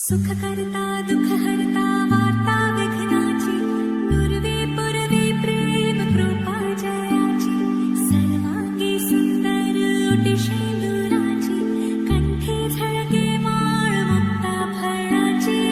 सुखकर्ता दुःखहर्ता वार्ता विघ्नाची नुरवी पुरवी प्रेम कृपा जयाची सर्वांगी सुंदर ओटी शेंदुराची कंठी झळके माळ मुक्ता फळाची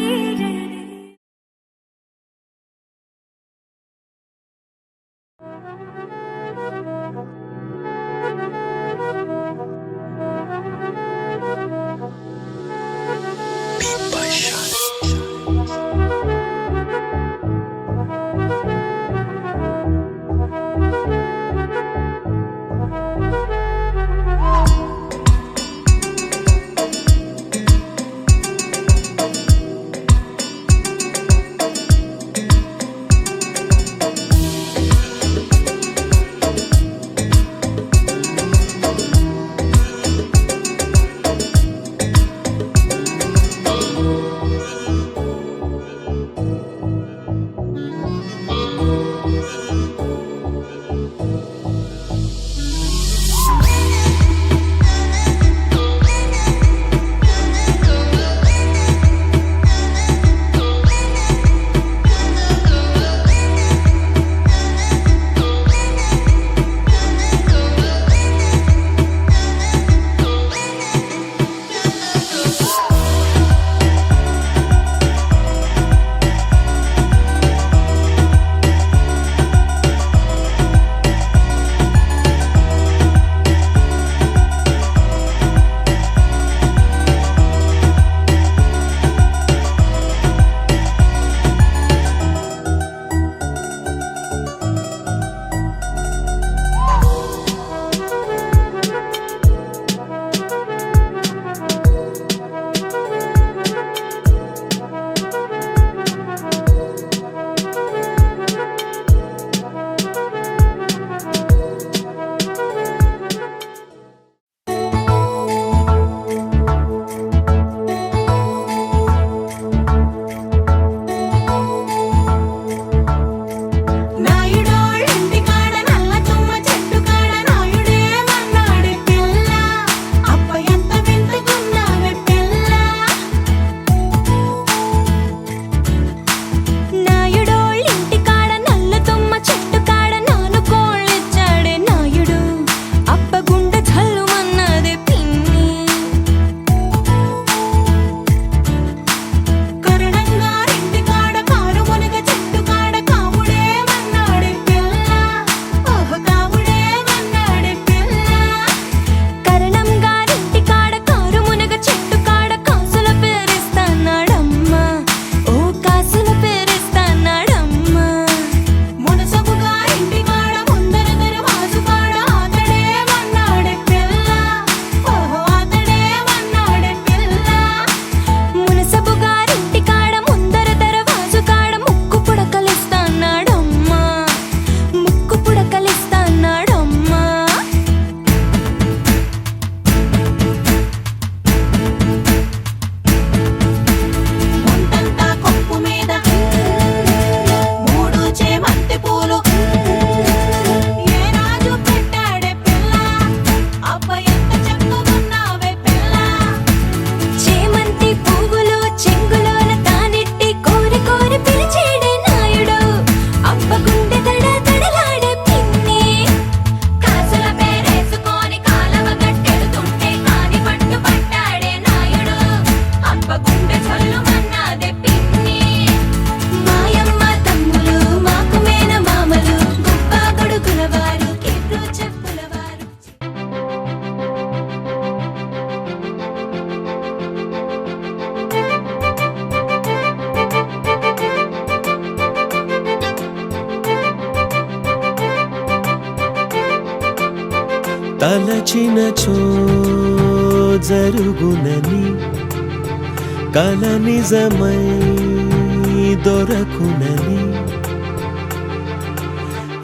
తలచినచో జరుగునని కల నిజమై దొరకునని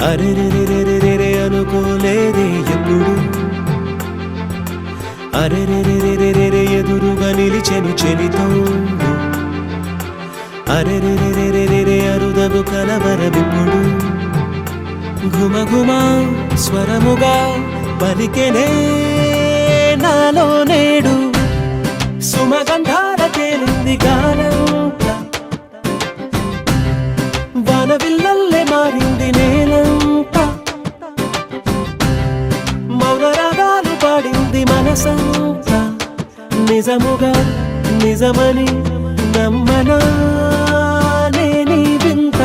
అరెరెరెరెరెరె అనుకోలేదే ఎప్పుడు అరెరెరెరెరెరె ఎదురుగా నిలిచెను చెలితోడు అరెరెరెరెరెరె అరుదగు కలవరమిప్పుడు ఘుమఘుమ స్వరముగా పలికెనే నాలో నేడు సుమగంధాల తేలింది గాన నిజమని నమ్మనా నేనీ వింత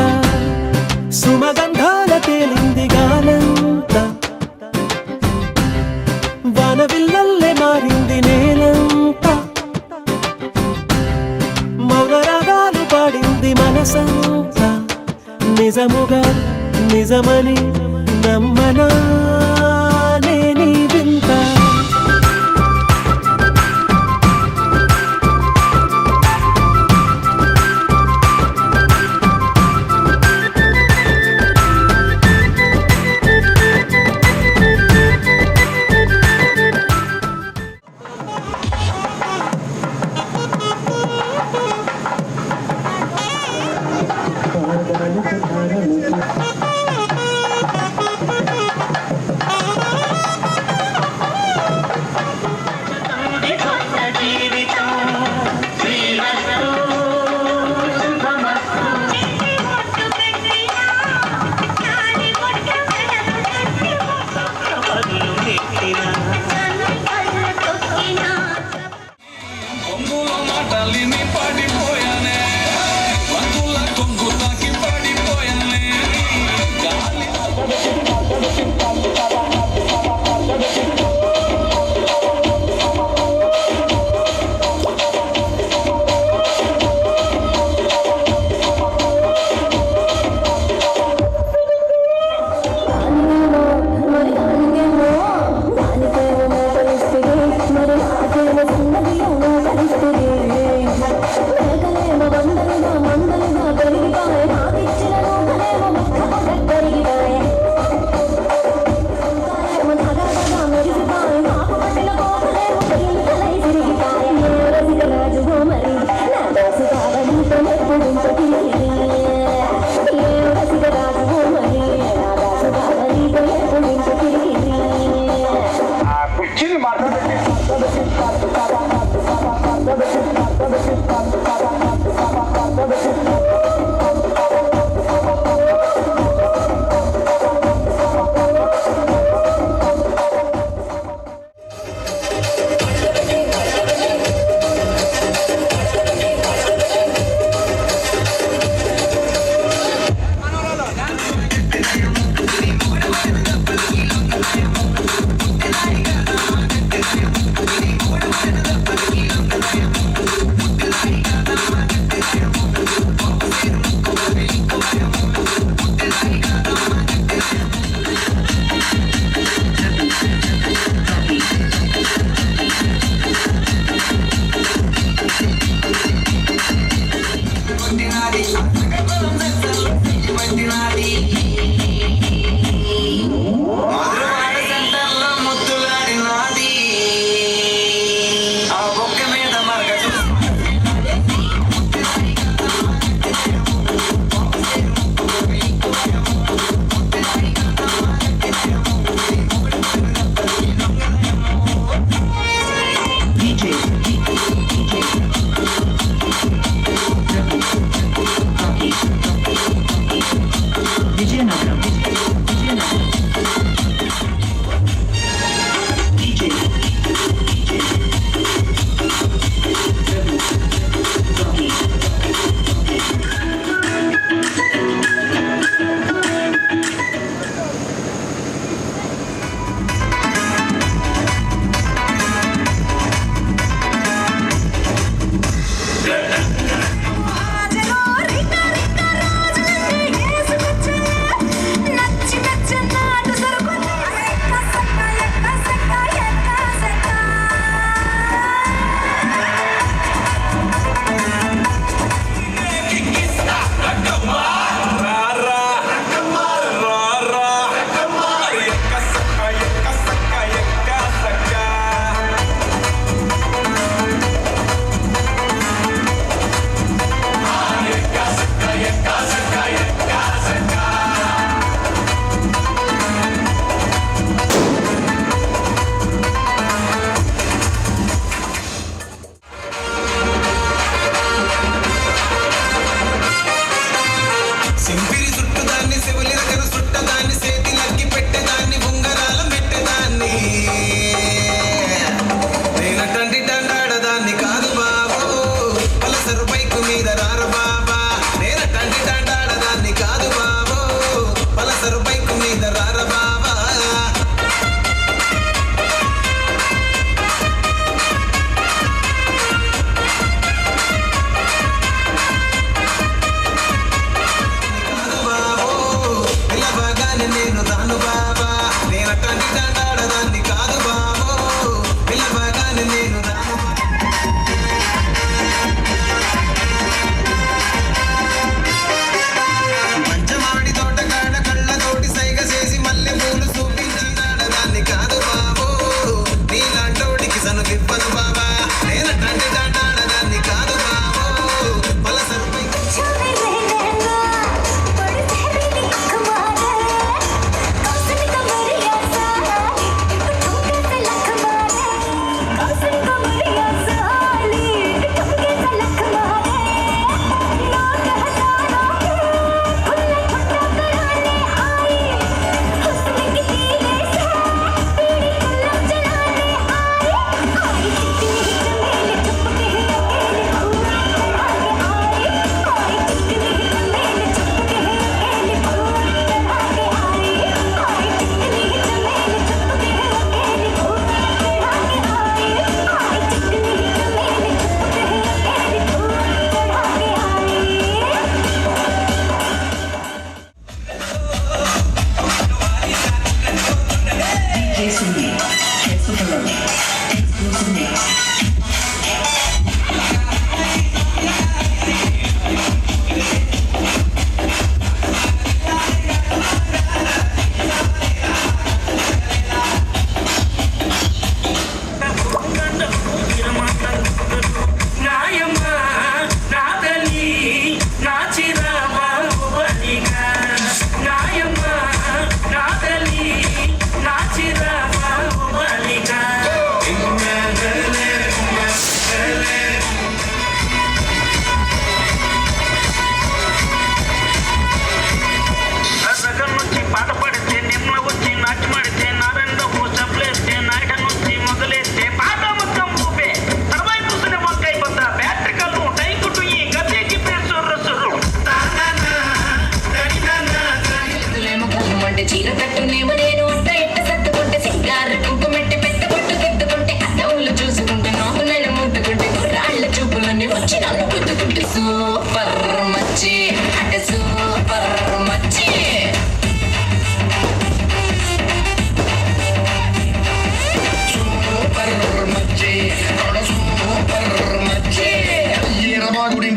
సుమగంధాల తేలింది గాలంతా వానవిల్లల్లే మారింది నేలంతా మౌనరాగాలు పాడింది మనసంతా నిజముగా నిజమని నమ్మనా నేనీ వింత కొంగుల మాటలిని పడిపోయానే వంగుల కొంగు తాకి పడిపోయానే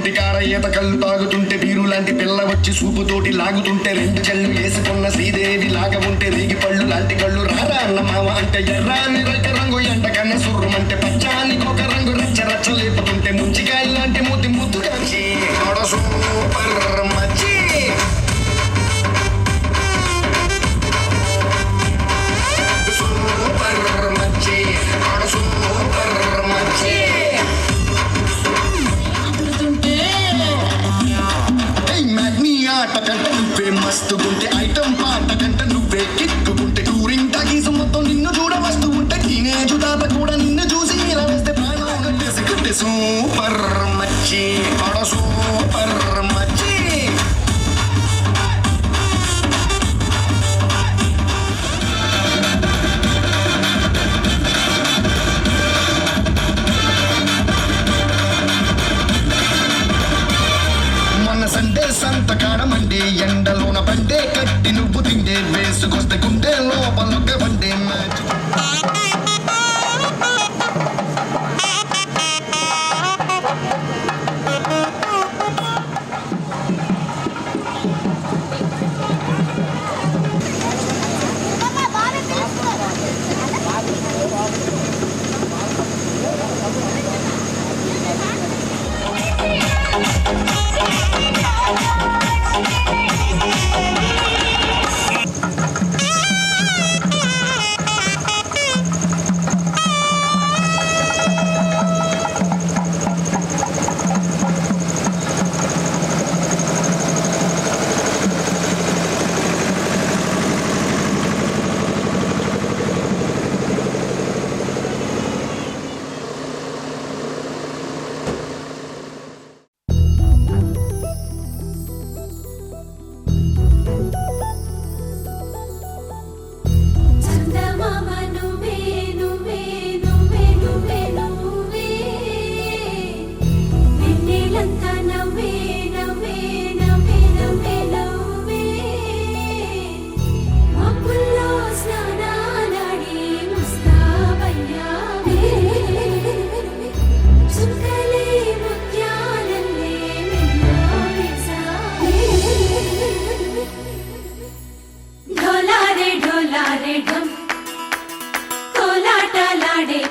తోటి కార ఈత కళ్ళు తాగుతుంటే బీరు లాంటి పిల్ల వచ్చి సూపుతోటి లాగుతుంటే రెండు చెళ్ళు వేసుకున్న శ్రీదేవి లాగా ఉంటే రేగి పళ్ళు లాంటి కళ్ళు రారా అన్న మామ అంటే ఎర్రాని రైక రంగు ఎండ కన్న సుర్రమంటే పచ్చానికి ఒక రంగు రచ్చ రచ్చ లేపుతుంటే ముంచికాయ లాంటి మూతి ముద్దు కలిసి సూపర్ మచ్చి సూపర్ మచ్చి సూపర్ మచ్చి ఆట కంట నువ్వే మస్తుకుంటే ఐటం పాట కంట నువ్వే కిక్కుకుంటే టూరింగ్ టాకీసు మొత్తం నిన్ను చూడ వస్తూ ఉంటే టీనేజ్ తాత కూడా నిన్ను చూసి ఇలా వస్తే ప్రాణం కట్టేసి కట్టే సూపర్ మచ్చి ఆడ సూపర్ మచ్చి సండే సంతకాడమండి ఎండలోన పండే కట్టి నువ్వు తిండే వేసుకొస్తే గుండె లోపలొక్క పండే మ్యాచ్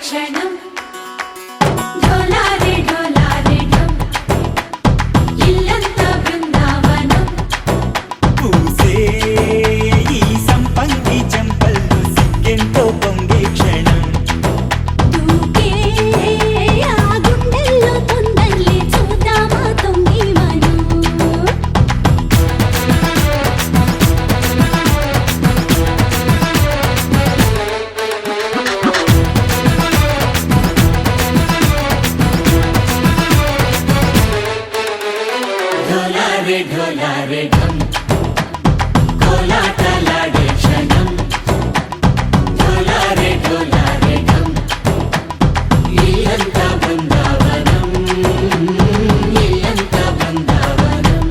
క్షణం ఢోలారే ఢోలారే ఢం ఇల్లంతా బృందావనం పూసే ఈ సంపంగి చెంపల్లో సిగ్గెంతో పొంగే క్షణం దూకే ఆ గుండెల్లో తొందరలే చూద్దామా తొంగి మనం ఢోలారే ఢోలారే ఢం కోలాటలాడే క్షణం ఢోలారే ఢోలారే ఢం ఇల్లంతా బృందావనం ఇల్లంతా బృందావనం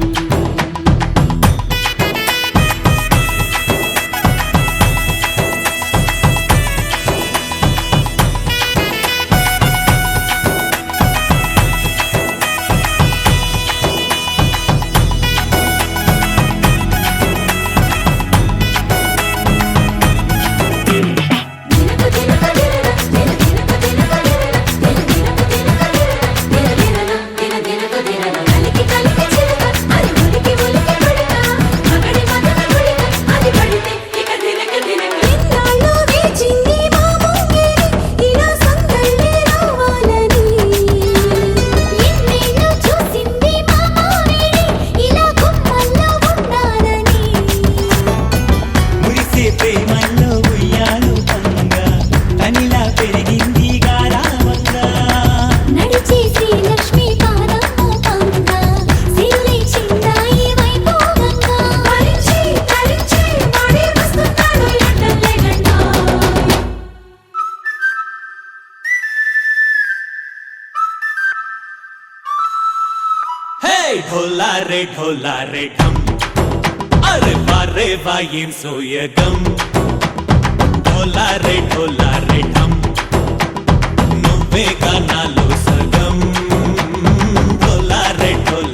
ప్రేమల్లో ఉయ్యాలు పంగా తనిలా పెరిగింది గారావంగా నడిచి శ్రీలక్ష్మి పాదము పంగా సిల్లి చిందాయి వైభోగంగా తరించి తరించి వాడి వస్తున్నాడు ఎండలే గండా హే ఢోలారే ఢోలారే ఢం అరే వారే వా ఏం సోయగం ఢోలారే ఢోలారే ఢం నువ్వే గానాలో సగం ఢోలారే ఢోలారే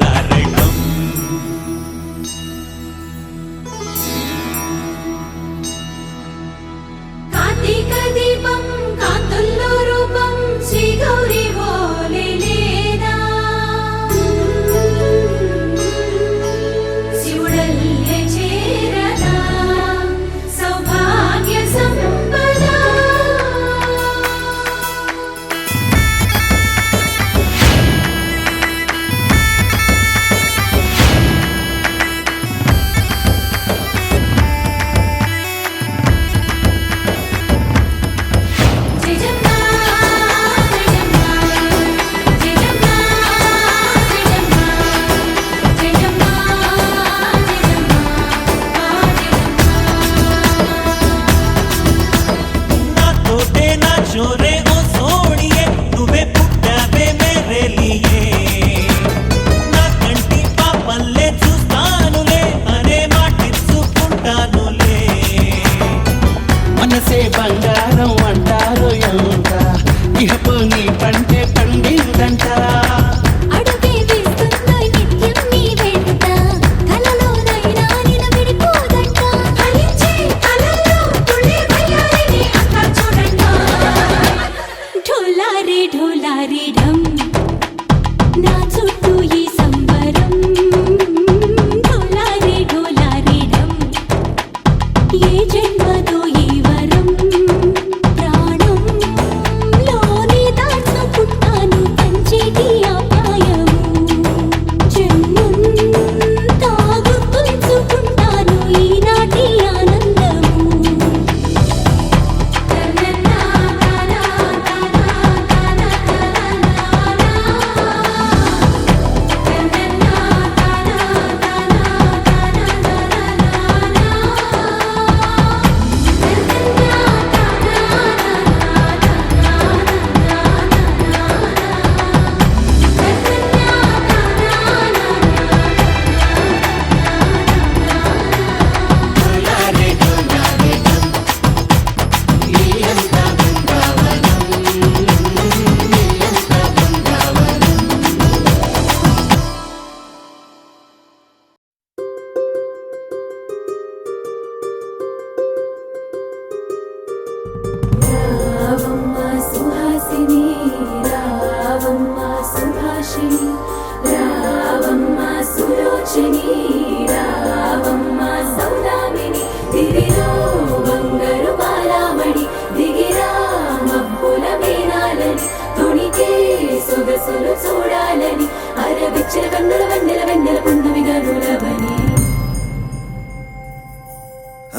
నెలకొన్నవి గరులవని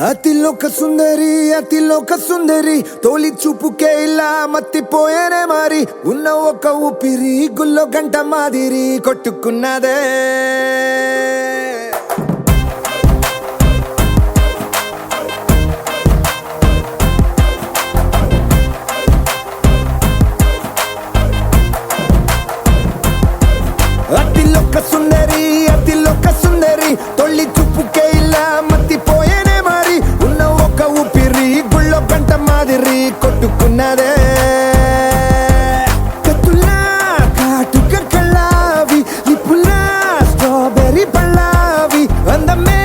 అతిలోక సుందరి తోలి చూపుకే ఇలా మత్తిపోయేనే మారి ఉన్న ఒక ఊపిరి గుల్లో గంట మాదిరి కొట్టుకున్నదే అతిలోక సుందరి తొలి చూపుకే ఇలా మత్తిపోయేనే మారి ఉన్న ఒక ఊపిరి గుళ్ళో గంట మాదిరి కొట్టుకున్నదే కత్తులా కాటుక కళ్ళావి ఇప్పులా స్ట్రాబెర్రీ పళ్ళావి అందమే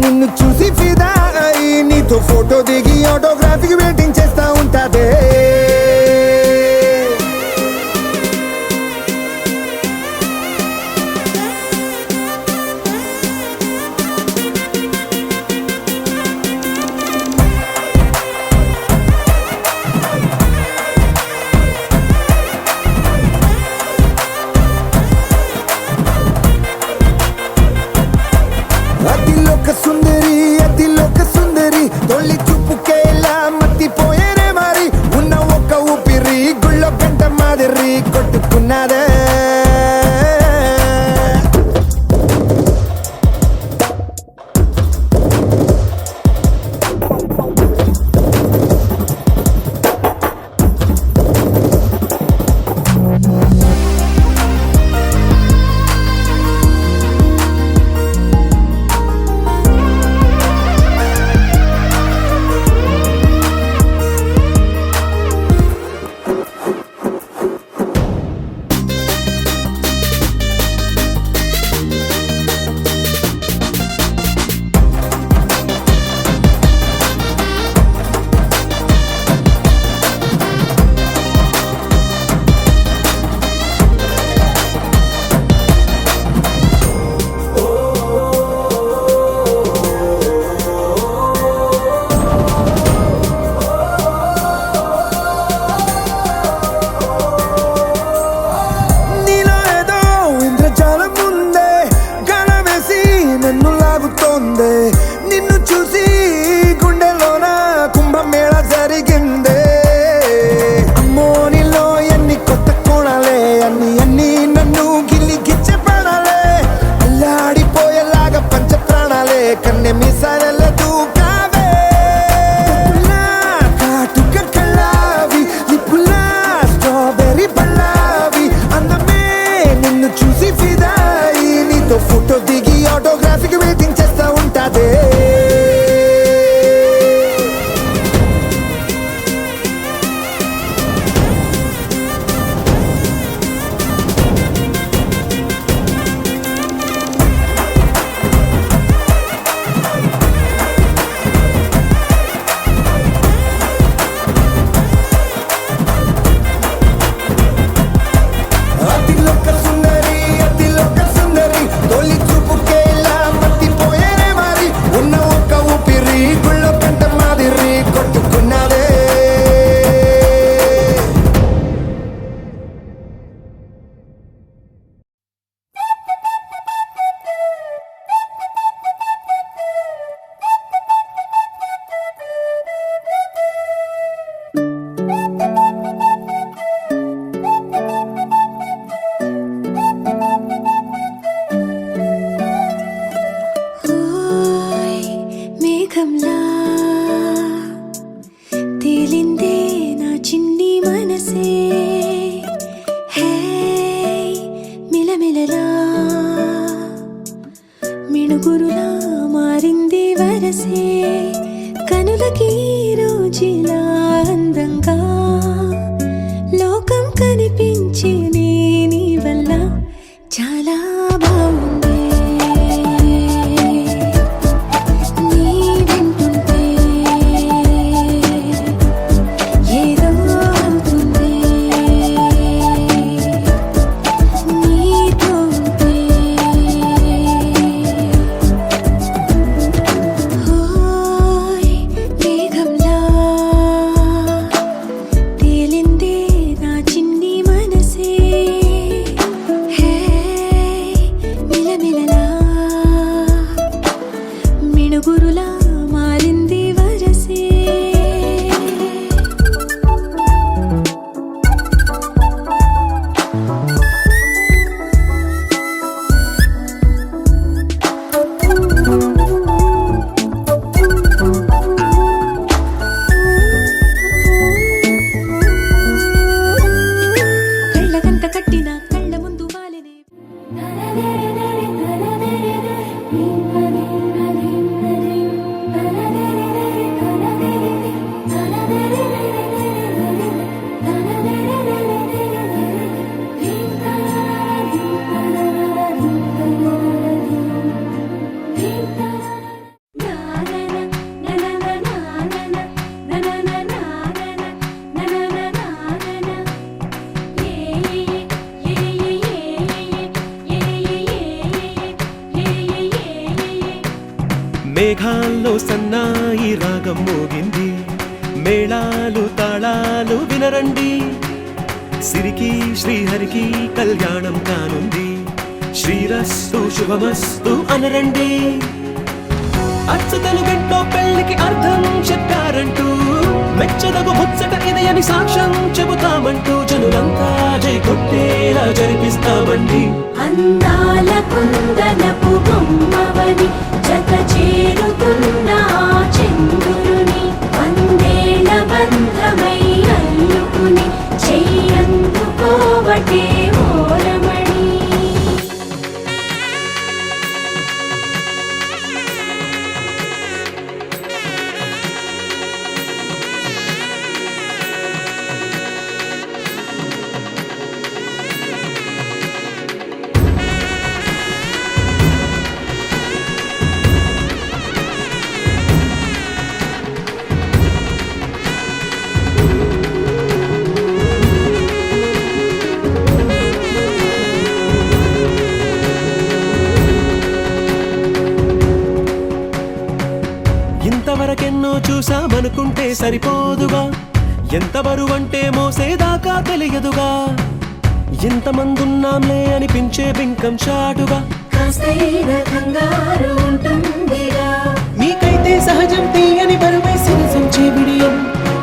నిన్ను చూసి ఫిదా అయి నీతో ఫోటో దిగి ఆటోగ్రాఫీకి వెయిటింగ్ చేస్తా ఉంటాదే అతిలోక సుందరి తొలి చూపుకే ఇలా మత్తిపోయేనే మారి ఉన్న ఒక ఊపిరి గుళ్ళో గంట మాదిరి కొట్టుకున్నదే నిన్ను చూసి గుండెలోన కుంభమేళ జరిగిందే అమ్మో నీలో ఎన్ని కొత్త కోణాలే అన్ని నన్ను గిల్లి గిచ్చే ప్రాణాలే అల్లాడిపోయేలాగా పంచ ప్రాణాలే కన్నె మీసాల దూకావే కాటుక కళ్ళావి ఇప్పులా స్ట్రాబెర్రీ పళ్ళావి అందమే నిన్ను చూసి ఫిదాయి నీతో ఫోటో దిగి ఆటోగ్రాఫీకి వెయిటింగ్ చేస్తా ఉంటాదే అతిలోక సుందరి తొలి చూపుకే ఇలా మత్తిపోయేనే మారి మేఘాల్లో సన్నాయి రాగం మోగింది, మేళాలు తాళాలు వినరండి, సిరికి శ్రీహరికి కళ్యాణం కానుంది, శ్రీరస్తు శుభమస్తు అనరండి. అచ్చ తెలుగింట్లో పెళ్లికి అర్థం చెప్పారంటూ, మెచ్చదగు ముచ్చట ఇది అని సాక్ష్యం చెబుతామంటూ, జనులంతా జై కొట్టేలా జరిపిస్తామండి. అందాల కుందనపు బొమ్మవని జత చేరుతున్న చంద్రుని, వందేళ్ల బంధమై అల్లుకుని చెయ్యందుకోవటే ఓరమణి. ఇంతవరకెన్నో చూసామనుకుంటే సరిపోదుగా, ఎంత బరువంటే మోసేదాకా తెలియదుగా, ఇంతమందున్నాంలే అనిపించే బింకం చాటుగా, కాస్తైన కంగారు ఉంటుందిగా. మీకైతే సహజం తీయని బరువై సిరిసంచే బిడియం,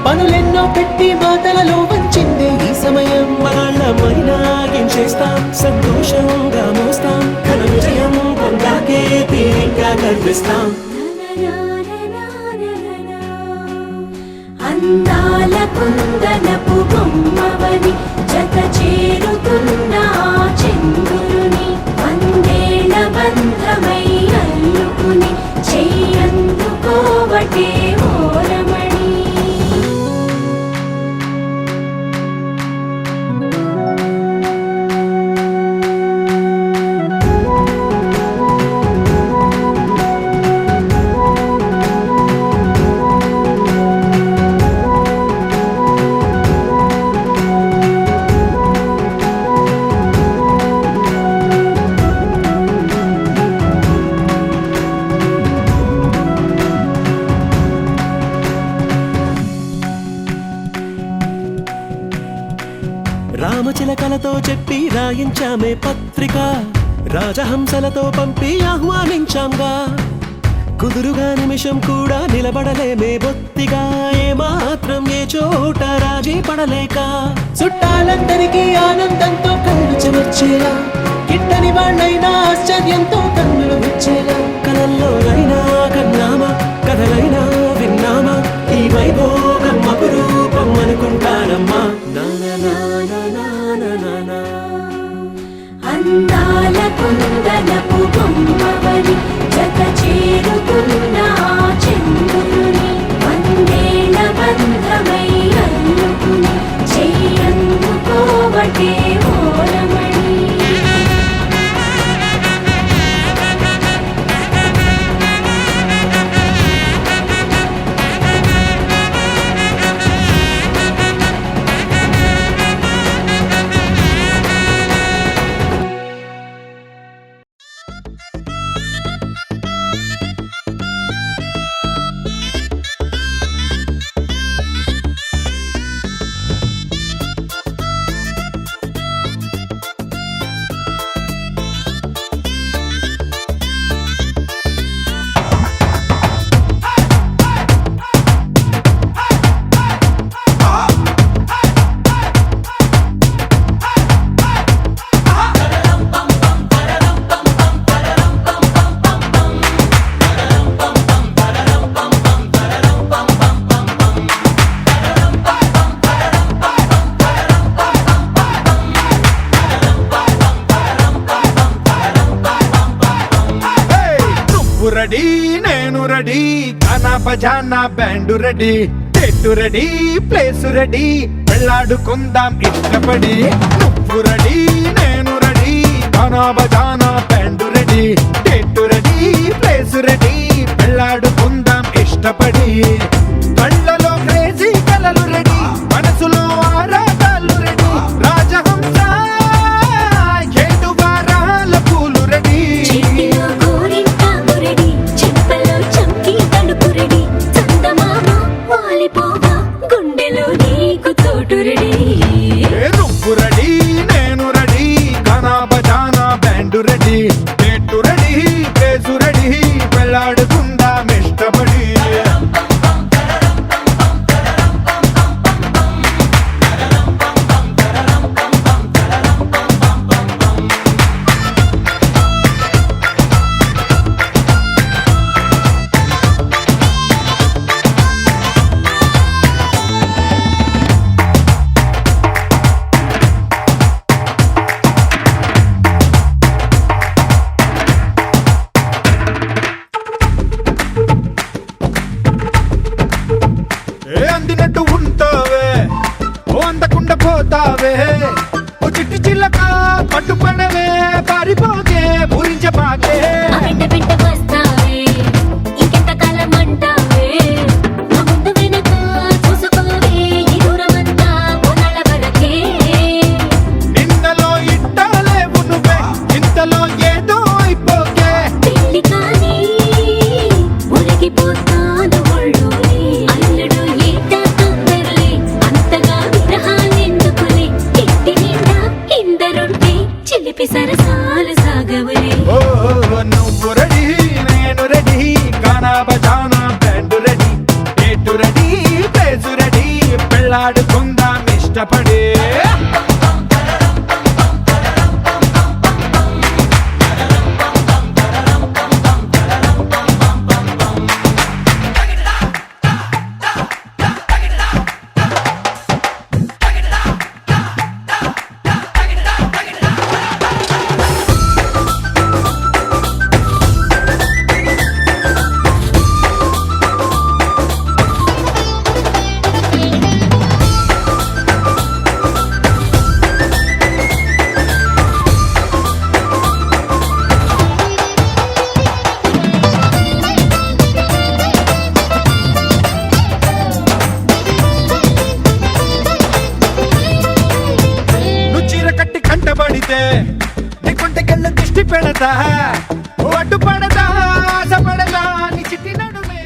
పనులెన్నో పెట్టి మాటలలో వంచిందే ఈ సమయం. మనాళ్ళమైనా ఏం చేస్తాం, సంతోషంగా మోస్తాం, ఘన విజయం పొందాకే తీరిగ్గా గర్విస్తాం. అందాల కుందనపు బొమ్మవని జత చేరుతున్న చంద్రుని, వందేళ్ల బంధమై అల్లుకుని చెయ్యందుకోవటే ఓరమణి. రామచిలకలతో చెప్పి రాయించామే పత్రిక, రాజహంసలతో పంపి ఆహ్వానించాంగా, కుదురుగా నిమిషం కూడా నిలబడలేమే బొత్తిగా, ఏమాత్రం ఏ చోట రాజీ పడలేక, చుట్టాలందరికీ ఆనందంతో కళ్ళు చెమర్చేలా, గిట్టని వాళ్ళైనా ఆశ్చర్యంతో కన్నులు విచ్చేలా, కలల్లోనైనా కన్నామా, కథలైనా విన్నామా, ఈ వైభోగం అపురూపం అనుకుంటానమ్మా. అందాల కుందనపు బొమ్మవని జత చేరుతున్న చంద్రుని, వందేళ్ల బంధమై అల్లుకుని చెయ్యందుకోవటే ఓరమణి. రెడీ నేను రెడీ, గానా బజానా బ్యాండ్ రెడీ, చెట్టు రెడీ ప్లేస్ రెడీ, వెళ్ళాడుకుందాం ఇష్టపడి. నువ్వు రెడీ నేను రెడీ, గానా బజానా బ్యాండ్ రెడీ, చెట్టు రెడీ ప్లేస్ రెడీ, వెళ్ళాడుకుందాం ఇష్టపడి. కళ్ళలో క్రేజీ కలలు రెడీ, మనసులో ఆరాటాలు రెడీ, రాజహంస ఏడు వారాల పూలు రెడీ. చిట్టిలో గోరింటాకు రెడీ, చెంపలో చెంప ఎటు రెడీ ప్లేసు రెడీ పెళ్ళాడుకుందాం ఇష్టపడి అందినట్టు ఉంటావే ఓ అందకుండా పోతావే ఓ చిట్టి చిల్లక పట్టుపడవే పారిపోకే పూరించబాకే వెంట వెంట వస్తావే ఇంకెంత కాలం అంటావే నా ముందు వెనక చూసుకోవే ఈ దూరమంతా కొనాల వరకే నిన్నలో ఇట్టాలేవు నువ్వే ఇంతలో ఏదో అయిపోకే పెళ్లి కానీ ఒరిగిపోతాను ఒళ్ళోనే అల్లుడు ఏట తొందరలే అంతగా విరహాలెందుకులే ఇంటి నిండా ఇందరుంటే చిలిపి సరసాలు సాగవులే ఓ నువ్వు రెడీ నేను రెడీ గానా బజానా బ్యాండ్ రెడీ ఎటు రెడీ ప్లేసు రెడీ పెళ్ళాడుకుందాం ఇష్టపడి నువ్వు చీర కట్టి కంటబడితే నీ కుంటకెళ్ళ దిష్టి పెడతా ఓ అడ్డు పడదా ఆశ పడదా నీ చిట్టి నడుమే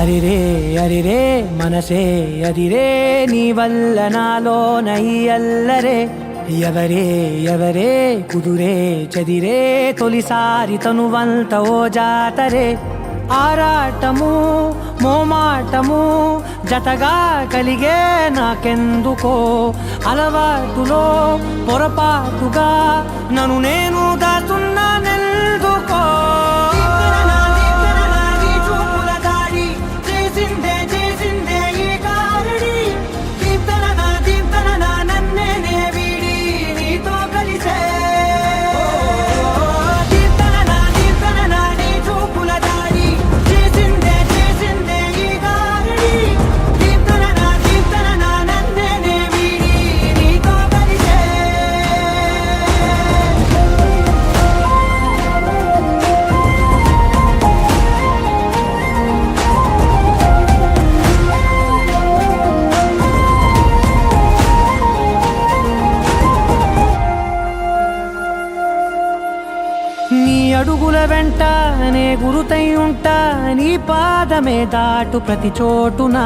అరిరే అరిరే మనసే అరిరే నీ వల్ల నాలో నై అల్లరే ఎవరే ఎవరే కుదురే చదిరే తొలిసారి తనువంత ఓ జాతరే ఆరాటము మోమాటము జతగా కలిగే నాకెందుకో అలవాటులో పొరపాటుగా నన్ను నేను దాస్తున్నానెందుకో అడుగుల వెంట నే గురుతై ఉంటా నీ పాదమే దాటు ప్రతి చోటున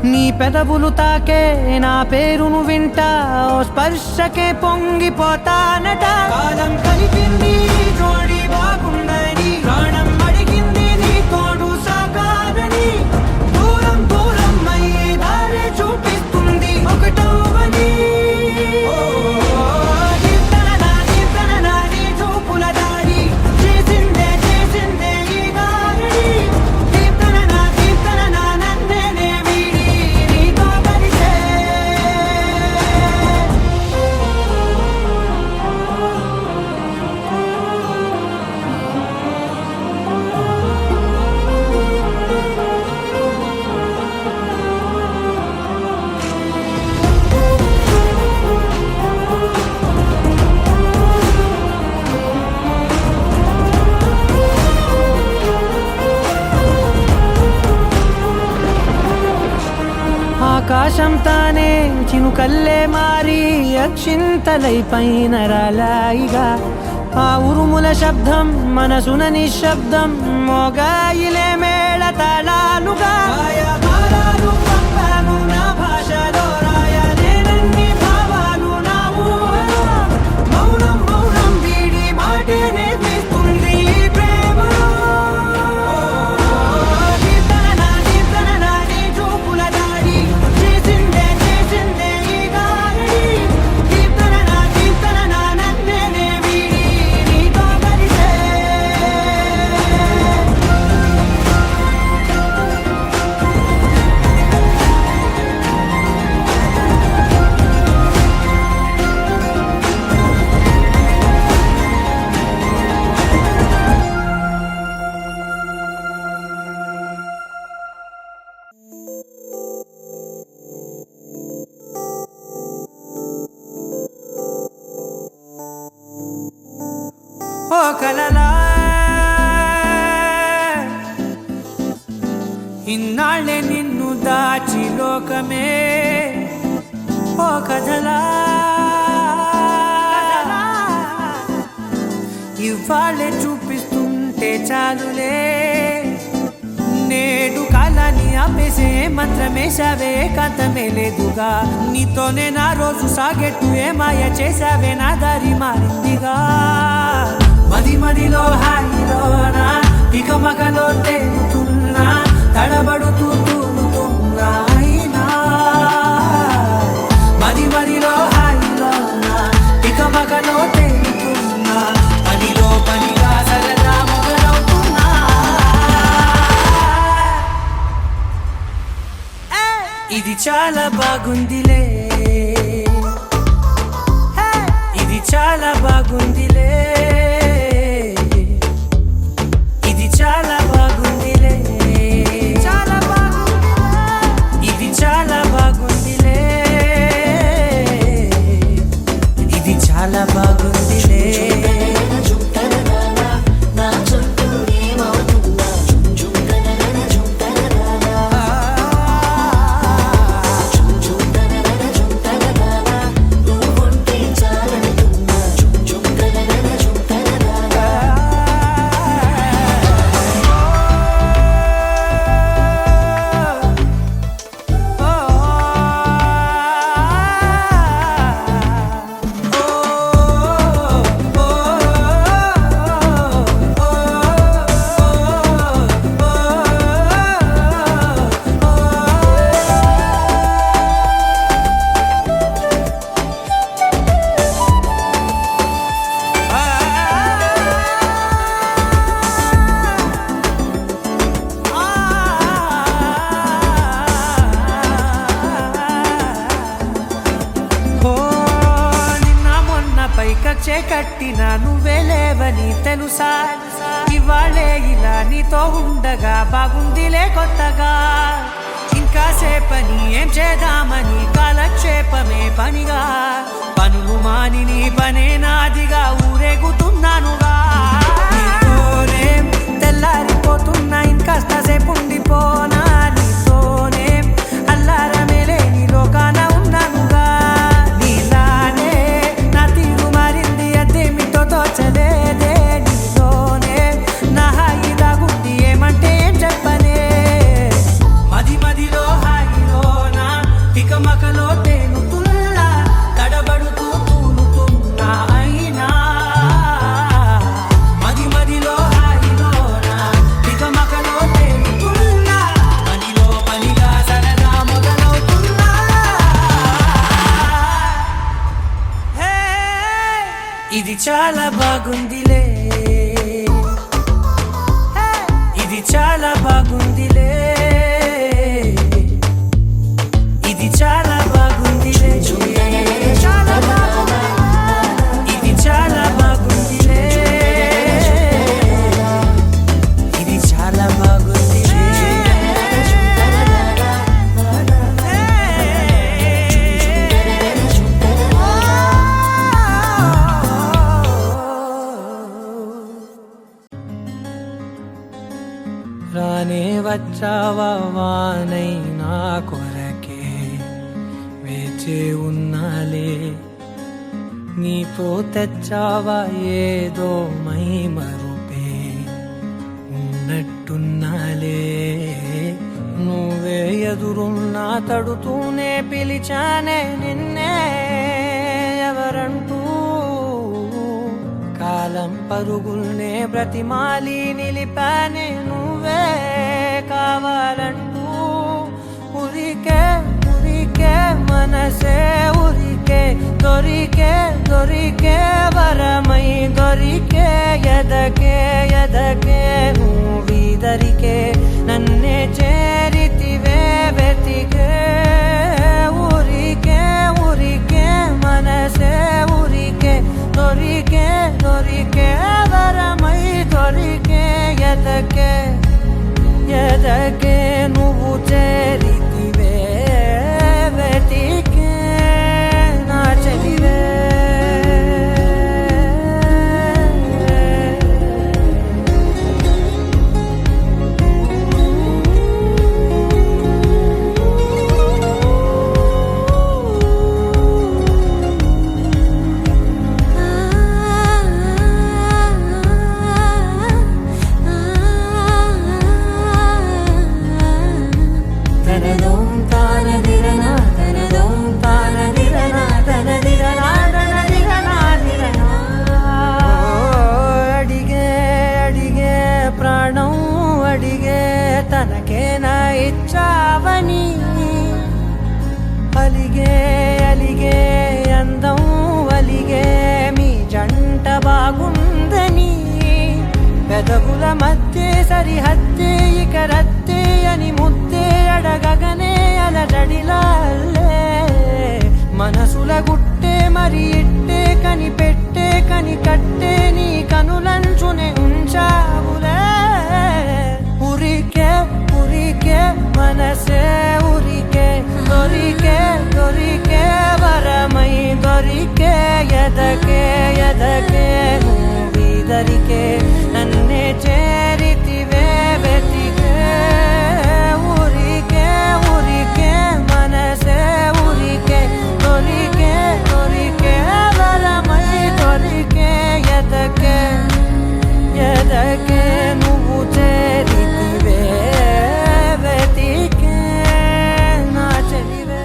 నీ పెదవులు తాకే నా పేరును వింటా ఓ స్పర్శకే పొంగిపోతానట కాలం కలిపింది జోడి బాగుందని ప్రాణం అడిగింది నీ తోడు సాగాలని దూరం దూరం అయ్యే దారి చూపిస్తుంది ఒకటవని ఆకాశం తానే చినుకల్లే మారి అక్షింతలై పైన రాలాయిగా ఆ ఉరుముల శబ్దం మనసున నిశ్శబ్దం మోగాయిలే మేళ తాళాలుగా నా భాషలో రాయలేనన్ని భావాలు నా ఊహలో మౌనం మౌనం వీడి మాటే నేర్పిస్తుంది ప్రేమలో ఓ కలలా ఇన్నాళ్ళే నిన్ను దాచి లోకమే ఓ కథలా ఇవాళ్ళే చూపిస్తుంటే చాలులే నేడు కాలాన్ని ఆపేసే మంత్రమేశావే కాంతమే లేదుగా నీతోనే నా రోజు సాగెట్టు ఏ మాయ చేశావే నా దారి మారిందిగా మది మదిలో హాయిలోనా ఇక మగలో తేలుతున్నా తడబడుతూ తూలుతున్నా అయినా మది మదిలో హాయిలోనా ఇక మగలో తేలుతున్నా పనిలో పనిగా సరదా మొదలవుతున్నా ఇది చాలా బాగుందిలే ఇది చాలా బాగుందిలే ఇది చాలా బాగుందిలే చాలా బాగుందిలే ఇది చాలా బాగుందిలే ఇది చాలా బాగుందిలే నువ్వుంటే చాలంటున్నా ఆశే కట్టినా నువ్వే లేవని తెలుసా ఇవాళే ఇలా నీతో ఉండగా బాగుందిలే కొత్తగా ఇంకా సేపని ఏం చేద్దామని కాలక్షేపమే పనిగా పనులు మాని నీ పనే నాదిగా ఊరేగుతున్నానుగా నీతోనే తెల్లారిపోతున్నా ఇంకాస్త సేపు ఉండిపోనా నీతోనే అల్లారమే లేని లోకాన ఉన్నానుగా నీలానే నా తీరు మారింది అదేమిటో తోచలేదే నీతోనే నా హాయి దాగుంది ఏమంటే ఏం చెప్పనే మది మదిలో హాయిలోనా తికమకలో తేలుతున్నా తడబడుతూ తూలుతున్నా అయినా మది మదిలో హాయిలోనా తికమకలో తేలుతున్నా పనిలో పనిగా సరదా మొదలవుతున్నా హే, ఇది చాలా బాగుందిలే హే, ఇది చాలా బాగుందిలే ఇది చాలా బాగుందిలే చాలా బాగుందిలే ఇది చాలా బాగుందిలే ఇది చాలా బాగుందిలే రానే వచ్చావా వానై నా కొరకే వేచే ఉన్నాలే నీతో తెచ్చావా ఏదో మై మరుపే ఉన్నట్టున్నాలే నువ్వే ఎదురున్నా తడుతూనే పిలిచానే నిన్నే ఎవరంటూ కాలం పరుగుల్నే బ్రతిమాలి నిలిపానే నువ్వే కావాలంటూ ఉరికే ఉరికే మనసే ఉరికే దొరికే దొరికే వరమై దొరికే ఎదకే ఎదకే నువ్వీదరికే నన్నే చేరితివే వెతికే ఊరికే ఊరికే మనసే ఊరికే దొరికే దొరికే వరమై దొరికే ఎదకే ఎదకే నువ్వు చేరితివే వెతికే నా చెలివే తనదోం తానదిరనా తనదోం తానదిరనా తనదిరనా తనదిరనా దిరనా అడిగే అడిగే ప్రాణం అడిగే తనకేనా ఇచ్చావని అలిగే అలిగే అందం అలిగే మీ జంట బాగుందని పెదవుల మధ్య సరిహద్దే ఇక రద్దే అని ముద్దే అడగగనే అలజడిలాల్లే మనసుల గుట్టే మరి ఇట్టే కనిపెట్టే కని కట్టే నీ కనులంచునే ఉంచావులే ఉరికే ఉరికే మనసే ఉరికే దొరికే దొరికే వరమై దొరికే ఎదకే ఎదకే నువ్వీదరికే నన్నే చేరితివే వెతికే ఊరికే ఊరికే మనసే ఊరికే దొరికే దొరికే వరమై దొరికే ఎదకే ఎదకే నువ్వు చేరితివే వెతికే నా చెలివే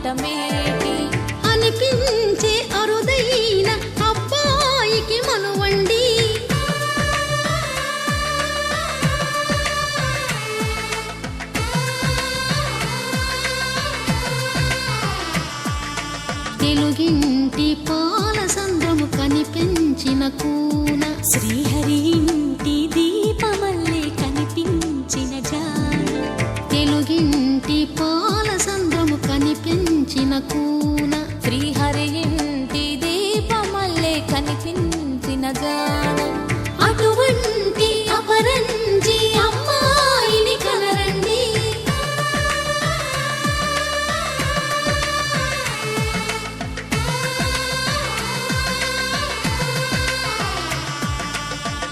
ఆటమేటి అనిపించే అరుదైన అబ్బాయికి మనువండి తెలుగింటి పాల సంద్రము కనిపించిన కూన శ్రీహరి ఇంటి దీపమల్లే కనిపించిన జాన తెలుగింటి పాల సంద్రము కనిపించిన కూన శ్రీహరి ఇంటి దీపమల్లే కనిపించిన జాన అటువంటి అపరంజి అమ్మాయిని కనరండి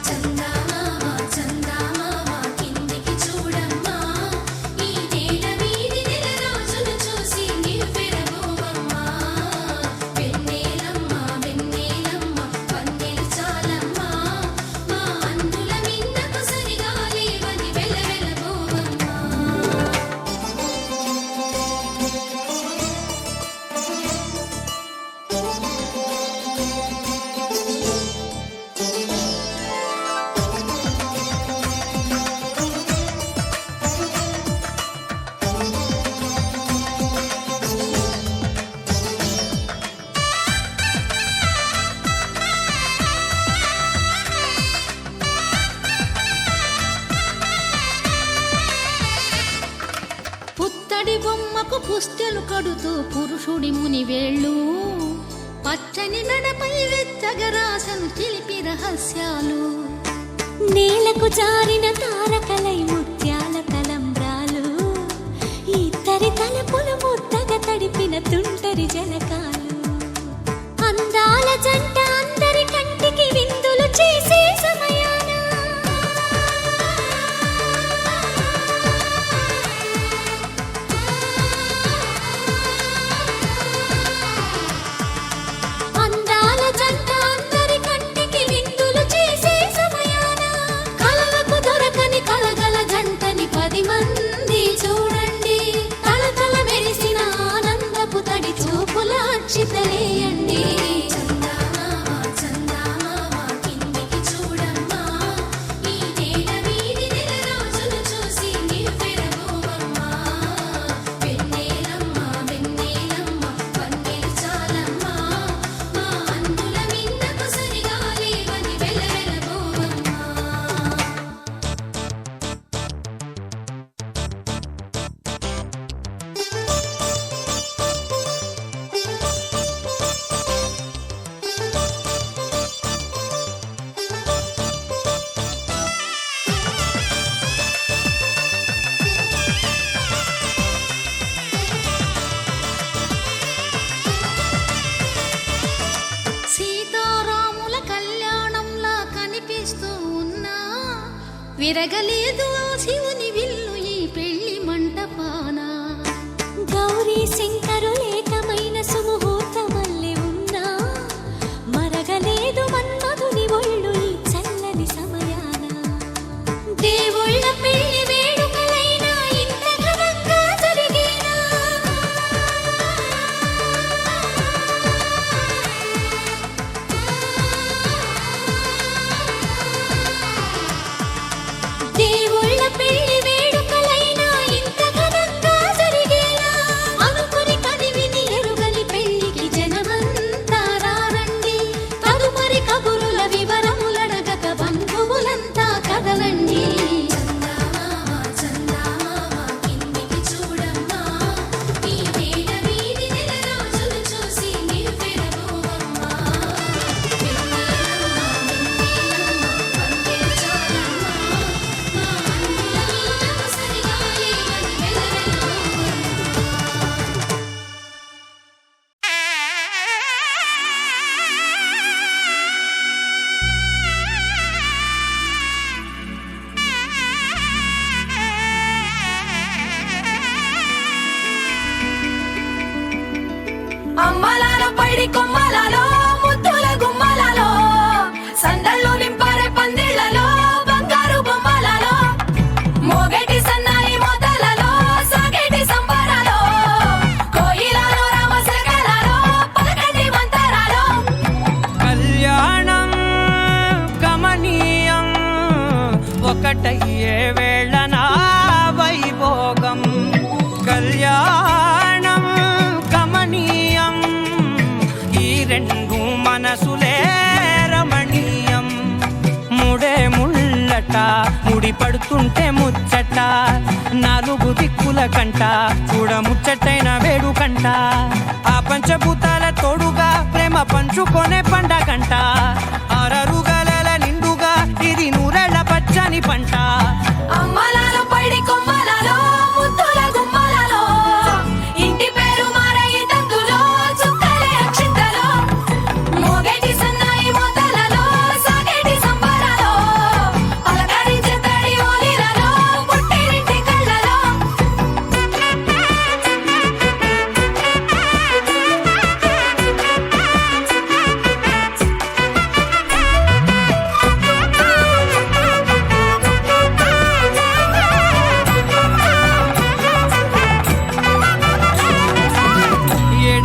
చందమామ చందమామ కిందికి చూడమ్మా ఈ నేల వీధి నెల రోజులు చూసి నివ్వెరబోవమ్మా వెన్నెలమ్మ వెన్నెలమ్మ పన్నెలు చాలమ్మా మా అందుల మిన్నకు సరిగా లేవని వెలవెలబోవమ్మా పుత్తడి బొమ్మకు పుస్తెలు కడుతూ పురుషుడి ముని వేళ్ళు పచ్చని మెడపై వెచ్చగరాసను చిలిపి రహస్యాలు నేలకు జారిన తారకలై ముత్యాల తలంబ్రాలు ఇద్దరి తలపులు ముద్దగా తడిపిన తుంటరి జలకాలు అందాల జంట అందరి కంటికి విందులు చేసే సమయాన అందాల జంట అందరి కంటికి విందులు చేసే సమయాన కలలకు దొరకని కలగల జంటని 10 మంది చూడండి తలతల మెరిసిన ఆనందపు తడి చూపుల అక్షితలేయండి చందమామ చందమామ కిందికి చూడమ్మా ఈ నేల వీధి నెల రోజులు చూసి నివ్వెరబోవమ్మా వెన్నెలమ్మ వెన్నెలమ్మ పన్నెలు చాలమ్మా మా అందుల మిన్నకు సరిగా లేవని వెలవెలబోవమ్మా సీతారాముల కళ్యాణంలా కనిపిస్తూ ఉన్నా విరగలేదు ఆ శివుని విల్లు ఈ పెళ్లి మంటపాన గౌరీ శంకరులేకమైన సుముహూర్తమల్లె ఉన్నా మరగలేదు మన్మధుని ఒళ్ళు ఈ చల్లని సమయాన దేవుళ్ళ పెళ్లి వేడుకలైనా ఇంత ఘనంగా జరిగేనా దేవుళ్ళ పెళ్లి వేడుకలైనా ఇంత ఘనంగా జరిగేలా అనుకుని కనివిని ఎరుగని పెళ్లికి జనమంతా రారండి తదుపరి కబురుల వివరములడగక బంధువులంతా కదలండి చందమామ చందమామ కిందికి చూడమ్మా ఈ నేల వీధి నెల రోజులు చూసి నివ్వెరబోవమ్మా వెన్నెలమ్మ వెన్నెలమ్మ పన్నెలు చాలమ్మా మా అందుల మిన్నకు సరిగా లేవని వెలవెలబోవమ్మా అమ్మలాల పైడి కొమ్మలలో ముద్దుల గుమ్మలలో సందళ్ళు నింపారే పందిళ్లలో బంగారు బొమ్మలలో మోగేటి సన్నాయి మోతలలో సాగేటి సంబరాలో కోయిలలో జారి పడుతుంటే ముచ్చట నాలుగు దిక్కుల కంట చూడ ముచ్చటైన వేడుకంట ఆ పంచభూతాల తోడుగా ప్రేమ పంచుకొనే పండగంట ఆరరుగల నిండుగా ఇది నూరెళ్ళ పచ్చని పంట అమ్మలాలో పడి కొమ్మలలో ముద్దుల గుమ్మలలో ఇంటి పేరు మారయి తందులో చుక్కలే అక్షింతలో మోగేటి సన్నాయి మోతలలో సాగేటి సంబరాలో పలకరించే తడి ఓలిలలో పుట్టినింటి కళ్ళలో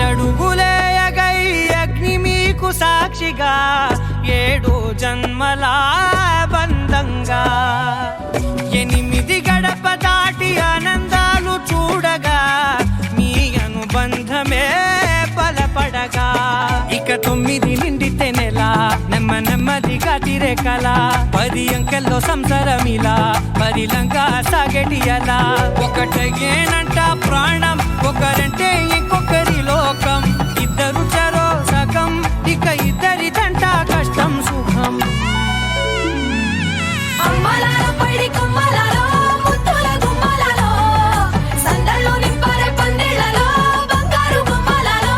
ఏడడుగులేయగై అగ్ని మీకు సాక్షిగా 7 జన్మల బంధంగా 8 గడప దాటి ఆనందాలు చూడగా మీ అనుబంధమే బలపడగా ఇక 9 నిండితే నెల నెమ్మదిగా తిరేకల 10 అంకెల్లో సంసారమిలా పరిలంగా సాగటి అలా ఒకటేనంట ప్రాణం ఒకరంటే ఇంకొకరి లోకం ఇద్దరు చరో సగం ఇక ఇద్దరిదంట కష్టం సుఖం అమ్మలాలో పడి కొమ్మలలో ముద్దుల గుమ్మలలో సందళ్ళు నింపరే పందిళ్ళలో బంగారు గుమ్మలలో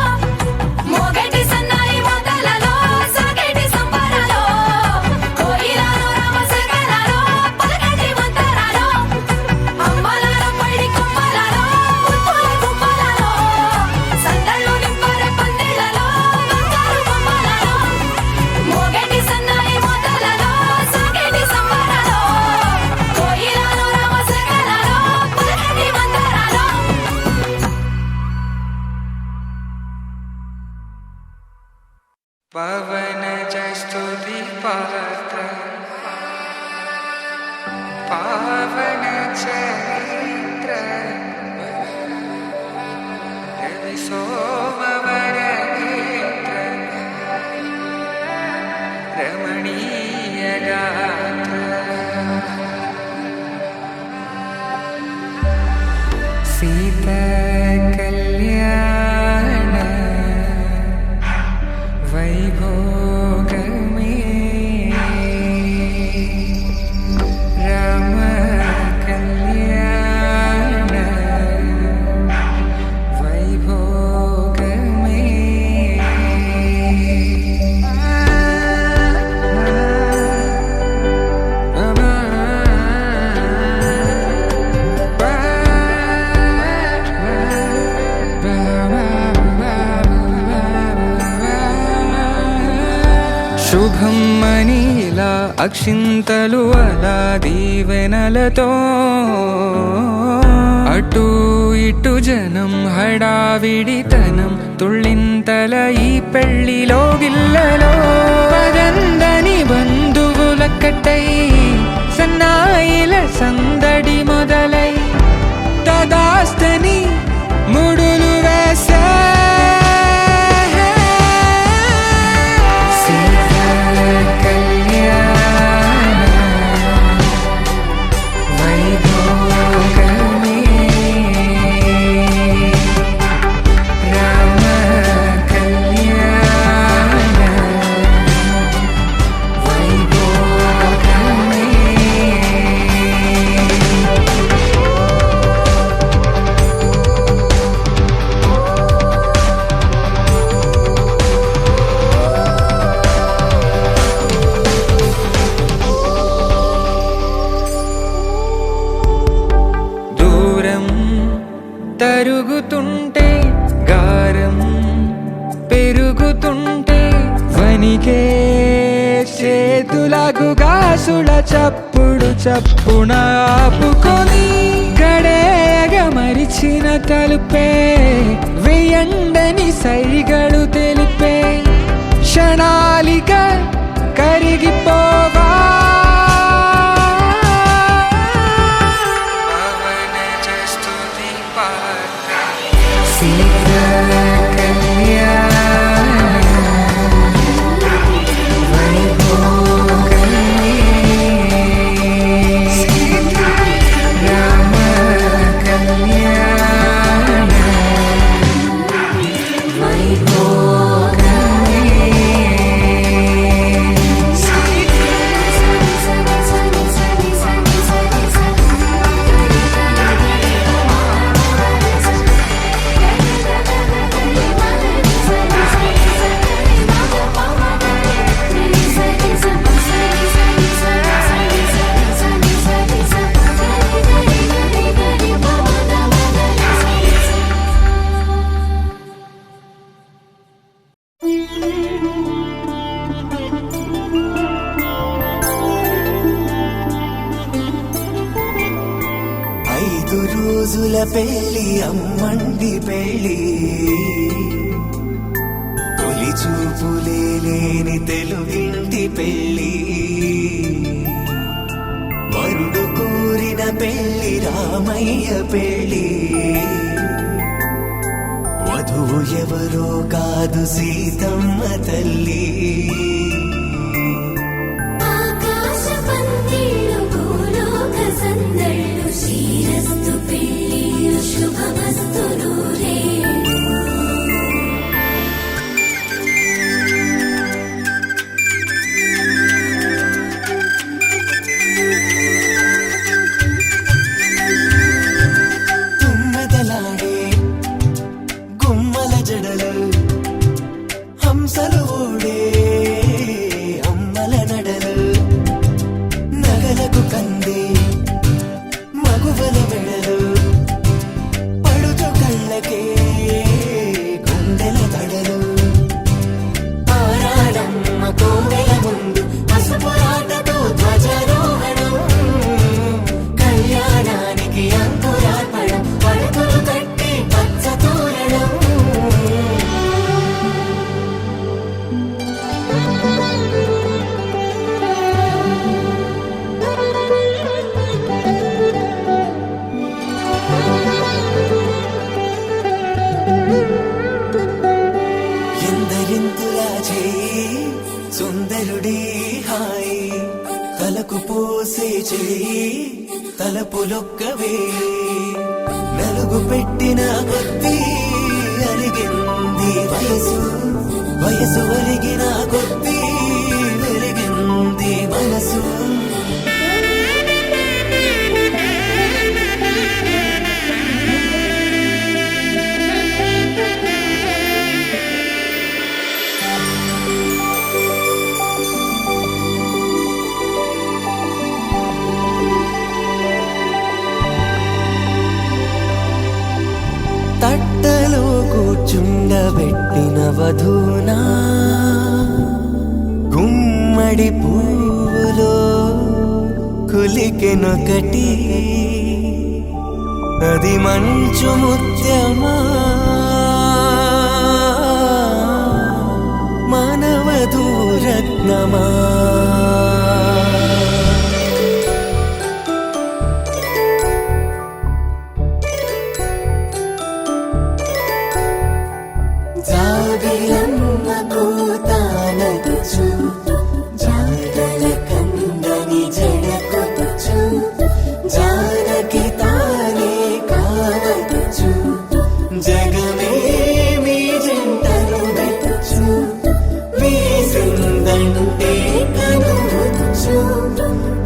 మోగేటి సన్నాయి మోతలలో సాగేటి సంబరాలో కోయిలలో రామసగలలో పలకటి మంతరాలో అమ్మలాలో పడి కొమ్మలలో ముద్దుల గుమ్మలలో సందళ్ళు నింపరే పందిళ్ళలో బంగారు గుమ్మలలో మోగేటి సన్నాయి మోతలలో సాగేటి సంబరాలో కోయిలలో రామసగలలో పలకటి మంతరాలో పవన జస్తుతి పాత్ర పావన చరిత్ర రవి సోమవర నేత్ర రమణీయ గాత్ర సీత కళ్యాణ వైభోగమే రామ కళ్యాణ వైభోగమే శుభం మనీలా అక్షింతలు అలా దీవెనలతో అటు ఇటు జనం హడావిడితనం తుళ్ళింతల ఈ పెళ్లిలో గిల్లలో పదందని బంధువులక్కటై సన్నాయిల సందడి మొదలై తదాస్తని ముడులు వేసే తరుగుతుంటే గారం పెరుగుతుంటే వనికే చేతులకు గాసుల చప్పుడు చప్పున ఆపుకొని గడేగ మరిచిన తలుపే వెయ్యండని సైగడు తెలిపే క్షణాలిక కరిగిపోవా See రోజుల పెళ్లి అమ్మండి పెళ్లి తొలి చూపులే లేని తెలుగింటి పెళ్లి వరుడు కోరిన పెళ్లి రామయ్య పెళ్లి వధువు ఎవరో కాదు సీతమ్మ తల్లి ఆకాశ పందిళ్ళు భూలోక సందళ్ళు శ్రీరస్తు పెళ్ళిళ్ళు శుభమస్తు నూరేళ్ళు తుమ్మెదలాడే గుమ్మల జడలు హంసలు ఓడే అమ్మల నడలు నగలకు కంది మగువల మెడలు పడుచు కళ్ళకే గుండెల తడలు ఆరాడమ్మ కోవెల ముందు పసుపురాటతో ధ్వజారోహణం కళ్యాణానికి అంకురార్పణం పడుకులు కట్టి పచ్చ తోరణం ఎందరింతులా చేయి సుందరుడి హాయి తలకు పోసే చేయి తలపులొక్కవే నలుగు పెట్టిన కొద్దీ అలిగింది వయసు వయసు ఒలిగిన కొద్దీ వెలిగింది మనసు తట్టలో కూర్చుండబెట్టిన వధూనా గుమ్మడి పువ్వులో కులికెనొకటి అది మంచు ముత్యమా మానవధూరత్నమా జాబిలమ్మ కూతానదుచు జాడల కందని జడకొదుచు జానకి తానే కావదుచు జగమే మీ జంటను వెతుచు వీసిందంటే కనుముచ్చు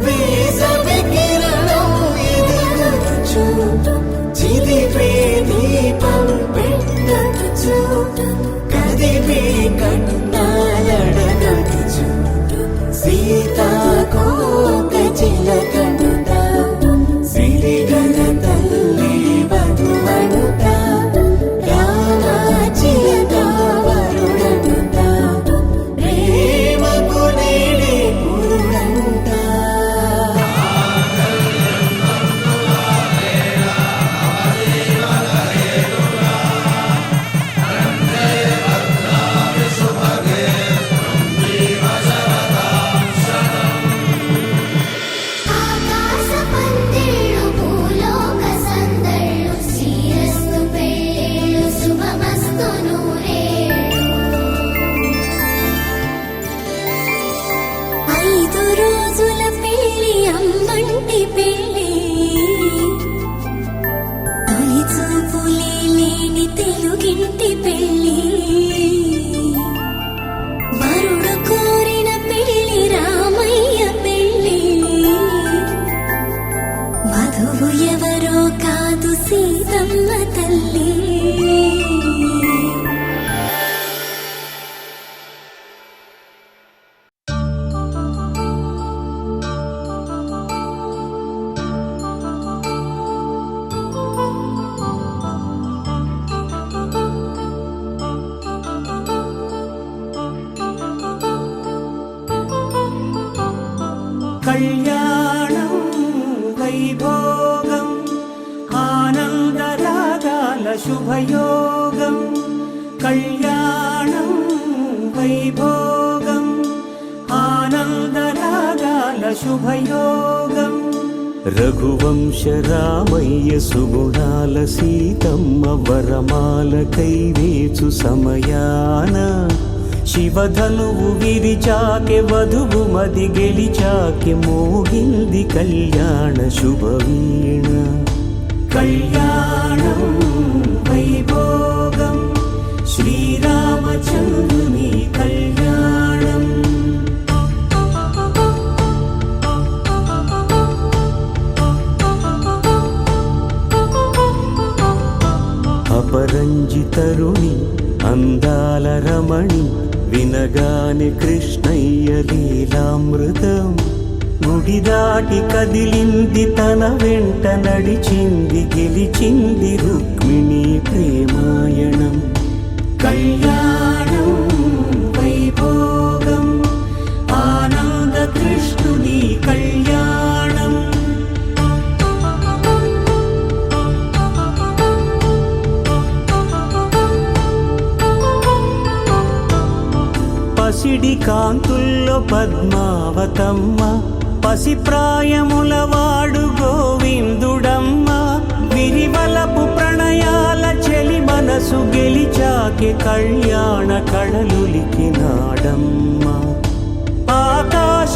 వేసవి కిరణం ఎదుగుచు చిదిపే దీపం పెట్టదుచు కదిపే కన్నాలడగదుచు సీతాకోక చిలకనుట సిరిగల తల్లి వధువనుట రామ చిలక వరుడనుట ప్రేమకు నేడే పురుడంట ఆకాశ పందిళ్ళు భూలోక సందళ్ళు శ్రీరస్తు పెళ్ళిళ్ళు శుభమస్తు నూరేళ్ళు 5 రోజుల పెళ్ళి అమ్మంటి పెళ్ళి తొలి చూపులే లేని తెలుగింటి పెళ్ళి వరుడు కోరిన పెళ్ళి రామయ్య పెళ్ళి వధువు ఎవరో కాదు సీతమ్మ తల్లి కళ్యాణం వైభోగం ఆనంద శుభయోగం కళ్యాణం వైభోగం ఆనందరాగాల శుభయోగం రఘువంశ రామయ్య సుగుణాల సీతమ్మ వరమాల కైవేచు సమయాన శివధనువు విరిచాకె వధువు మది గెలిచాకె మోగింది కళ్యాణ శుభవీణ కళ్యాణం వైభోగం శ్రీరామచంద్రుని కళ్యాణం అపరంజితరుణి అందాల రమణి వినగానే కృష్ణయ్య లీలామృతం గుడి దాటి కదిలింది తన వెంట నడిచింది గెలిచింది రుక్మిణి ప్రేమాయణం కళ్యాణం వైభోగం ఆనంద కృష్ణుని కళ్యాణం పసిడి కాంతుల్లో పద్మావతమ్మ పసిప్రాయముల వాడు గోవిందుడమ్మ విరివలపు ప్రణయాల చెలి మనసు గెలిచాకె కళ్యాణ కళలులికినాడమ్మ ఆకాశరాజునకు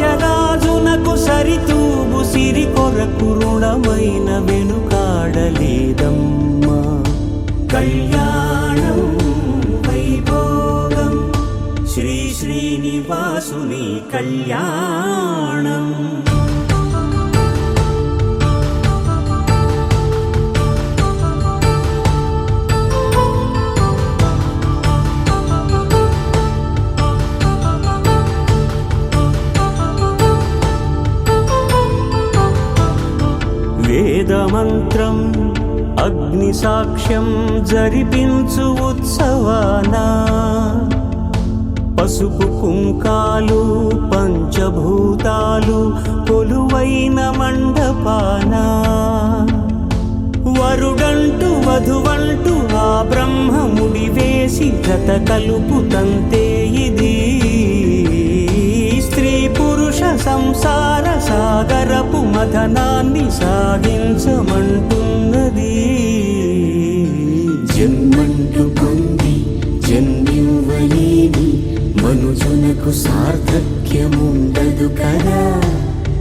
సరితూగు సిరి కొరకు రుణమైన వెనుకాడలేదమ్మ కళ్యాణం వైభోగం శ్రీ శ్రీనివాసుని కళ్యాణం వేదమంత్రం అగ్ని సాక్ష్యం జరిపించు ఉత్సవానా పసుపు కుంకాలు పంచభూతాలు కొలువైన మండపాన వరుడంటూ వధువంటూ ఆ బ్రహ్మముడి వేసి జత కలుపుతంతే ఇది స్త్రీ పురుష సంసార సాగరపు మథనాన్ని సాగించమంటున్నది జన్మంటూ పొంది జన్మివ్వలేని మనుజునకు సార్థక్యముండదు కదా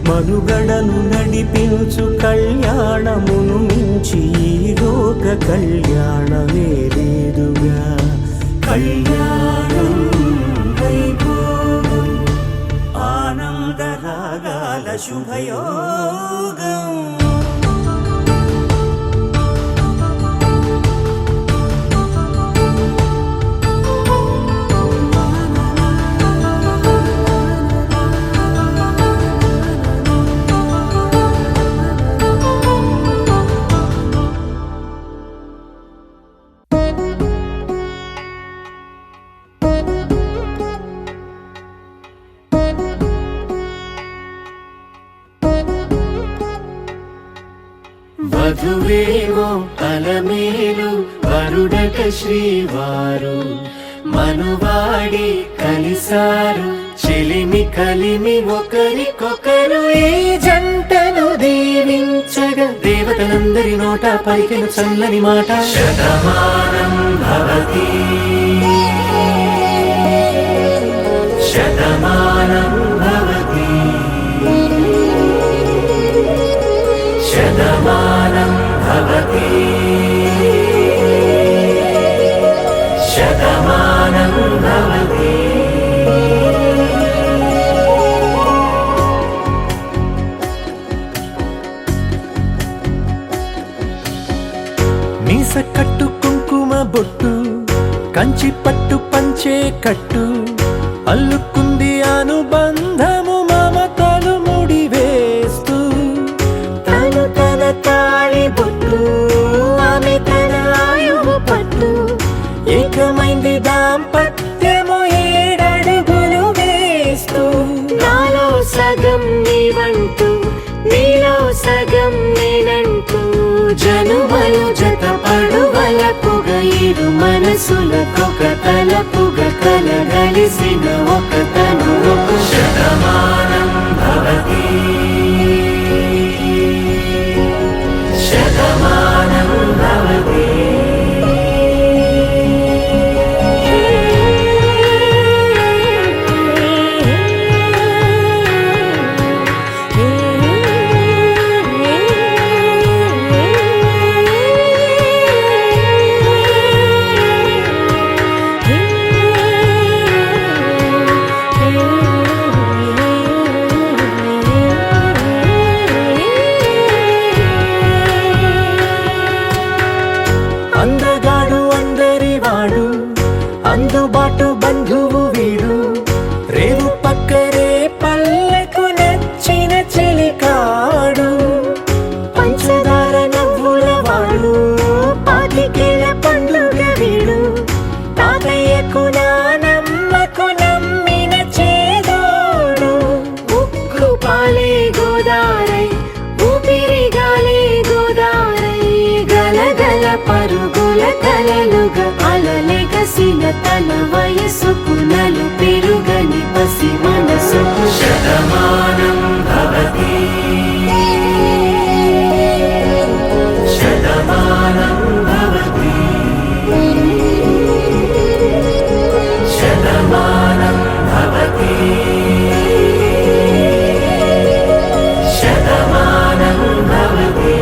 మనుగడను నడిపించు కళ్యాణమును మించి ఈ లోక కళ్యాణమే లేదుగా కళ్యాణం వైభోగం ఆనందరాగాల శుభయోగం వధువేమో అలమేలు వరుడట శ్రీవారు మనువాడి కలిసారు చెలిమి కలిమి ఒకరికొకరు ఈ జంటను దీవించగా దేవతలందరి నోట పలికిన చల్లని మాట శతమానం భవతి శతమానం భవతి శతమానం భవతి శతమానం భవతి మీస కట్టు కుంకుమ బొట్టు కంచి పట్టు పంచే కట్టు అల్లుకుంది అనుబంధము మమతలు ముడివేస్తూ తను తన తాళి బొట్టు ఆమె తన ఆయువు పట్టు ఏకమైంది దాంపత్యము ఏడడుగులు వేస్తూ నాలో సగం నీవంటూ నీలో సగం నేనంటూ తనువలు జతపడువల పొగ ఇరు మనసులకొక తలపుగ కలగలిసిన ఒక తను ఒక శతమానం భవతి శతమానం భవతి అందగాడు అందరివాడు అందుబాటు బంధువు వీడు రేవు పక్కరే పల్లెకు నచ్చిన చెలికాడు పంచదార నవ్వుల వాడు పాతికేల పండుగ వీడు తాతయ్యకు నానమ్మకు నమ్మిన చేదోడు ఉక్కు పాలే గోదారై ఊపిరిగాలే గోదారై గలగల పరుగుల కలలుగా అలలెగసిన తన వయసుకు నలు పెరుగని పసి మనసుకు శతమానం భవతి శతమానం భవతి శతమానం భవతి శతమానం భవతి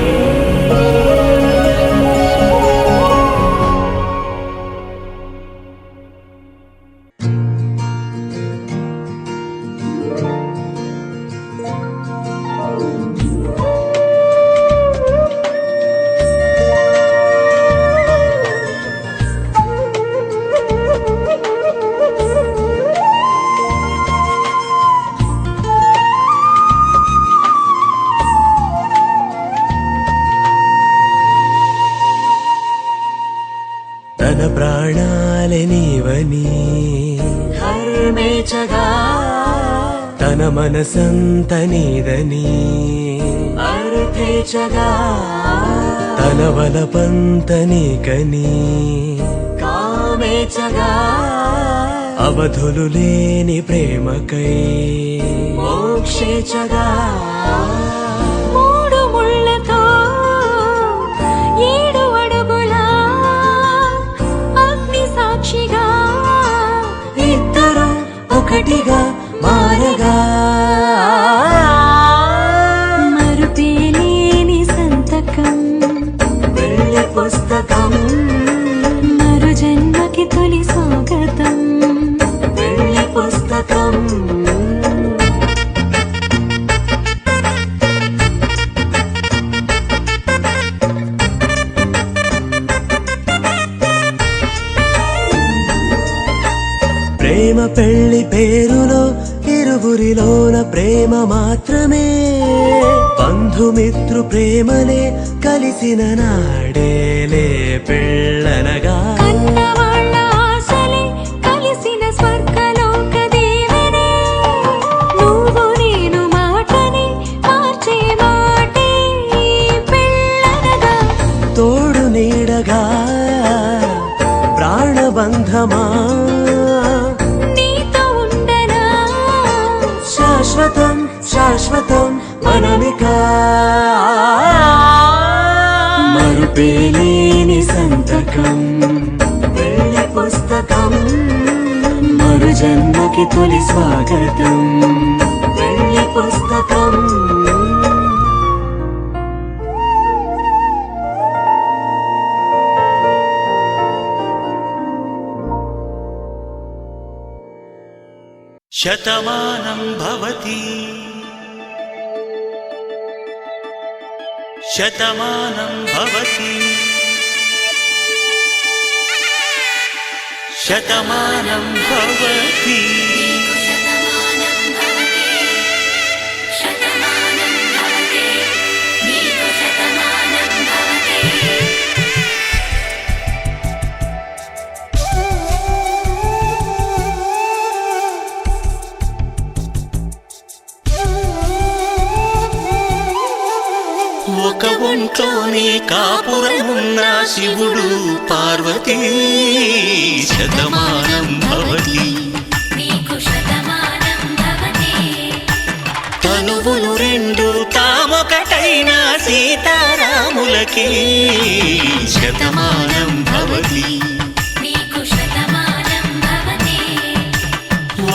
తన ప్రాణాలే నీవని హర్మేచగా తన మనసంత నీదని అర్థేచగా తన వలపంత నీకని కామేచగా అవధులు లేని ప్రేమకై మోక్షేచగా మూడు ముళ్ళతో 7 అడుగుల అగ్ని సాక్షిగా ఇద్దరు ఒకటిగా మారగా మరుపేలేని సంతకం వెళ్ళి పుస్తకం మరు జన్మకి తొలి స్వాగతం వెళ్ళి పుస్తకం ప్రేమ పెళ్లి పేరులో ఇరువురిలోన ప్రేమ మాత్రమే బంధుమిత్రు ప్రేమలే కలిసిన నాడేలే పెళ్ళనగా కన్నవాళ్ళ ఆశలే కలిసిన స్వర్గలోక దేవనే నువ్వు నేను మాటని మార్చే మాటే పెళ్ళనగా తోడు నీడగా ప్రాణబంధమా నీతో ఉండనా శాశ్వతం శాశ్వతం మనమిక మరుపేలేని సంతకం వెళ్ళి పుస్తకం మరు జన్మకి తొలి స్వాగతం వెళ్ళి పుస్తకం శతమానం భవతి శతమానం భవతి శతమానం భవతి ఒక ఒంట్లోన వంతోనే కాపురమున్న శివుడు పార్వతీ శతమానం భవతి నీకు శతమానం భవతి తనువులు రెండు తామొకటైన సీతారాములకి శతమానం భవతి నీకు శతమానం భవతి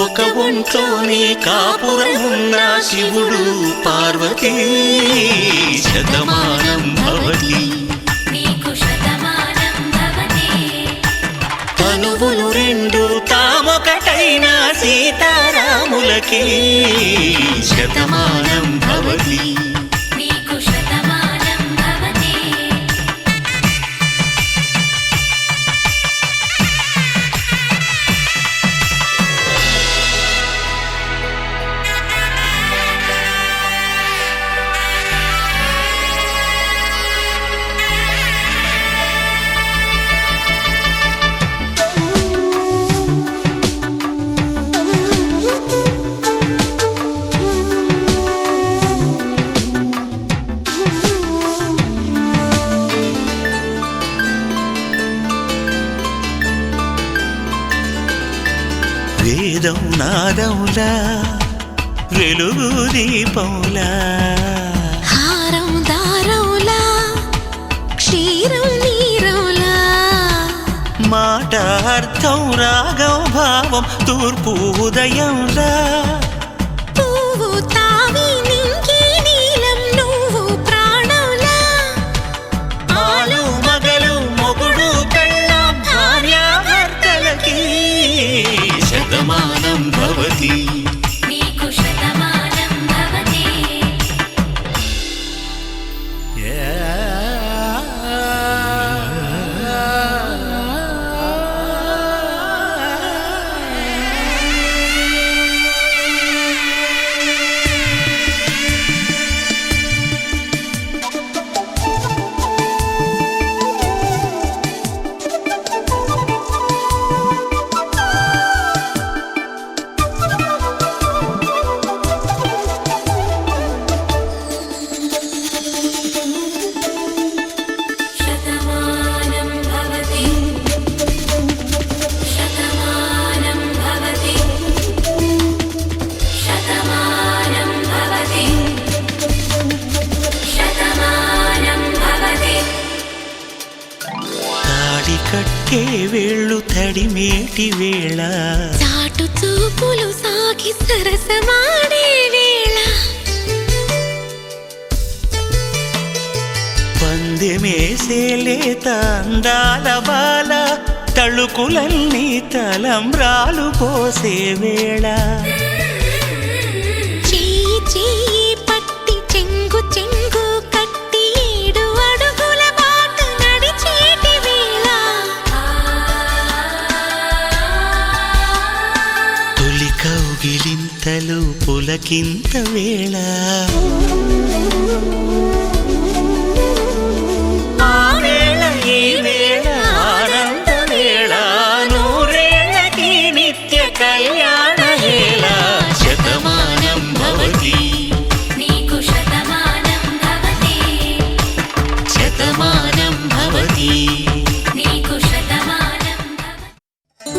ఒక ఒంట్లోనే కాపురమున్న శివుడు పార్వతీ శతమానం భవతి నీకు శతమానం భవతి తనువులు రెండు తామొకటైన సీతారాములకి శతమానం భవతి నీకు శతమానం భవతి వేదం నాదములా వెలుగు దీపములా హారం దారవులా క్షీరం నీరవులా మాట అర్థం రాగం భావం తూర్పు ఉదయంలా పువ్వు తావి నింగి నీలం నువ్వు ప్రాణంలా ఆలు మగలు మొగుడు పెళ్ళాం భార్యాభర్తలకి శతమానం భవతి నీకు శతమానం భవతి శతమానం భవతి శతమానం భవతి శతమానం భవతి శతమానం భవతి తాడి కట్టే వేళ్ళు తడిమేటి వేళ చాటు చూపులు సాగి సరసమాడే వేళ పందెమేసే లేత అందాల బాల తళుకులన్నీ తలంబ్రాలు పోసే వేళ చెయ్యి చెయ్యి పట్టి చెంగు చెంగు కట్టి 7 అడుగుల బాట నడిచేటి వేళ తొలి కౌగిలింతలు పులకింత వేళ ఆ వేళ ఈ వేళ ఆనంద వేళ నూరేళ్ళకి నిత్య కళ్యాణ వేళ శతమానం భవతి నీకు శతమానం భవతి శతమానం భవతి నీకు శతమానం భవతి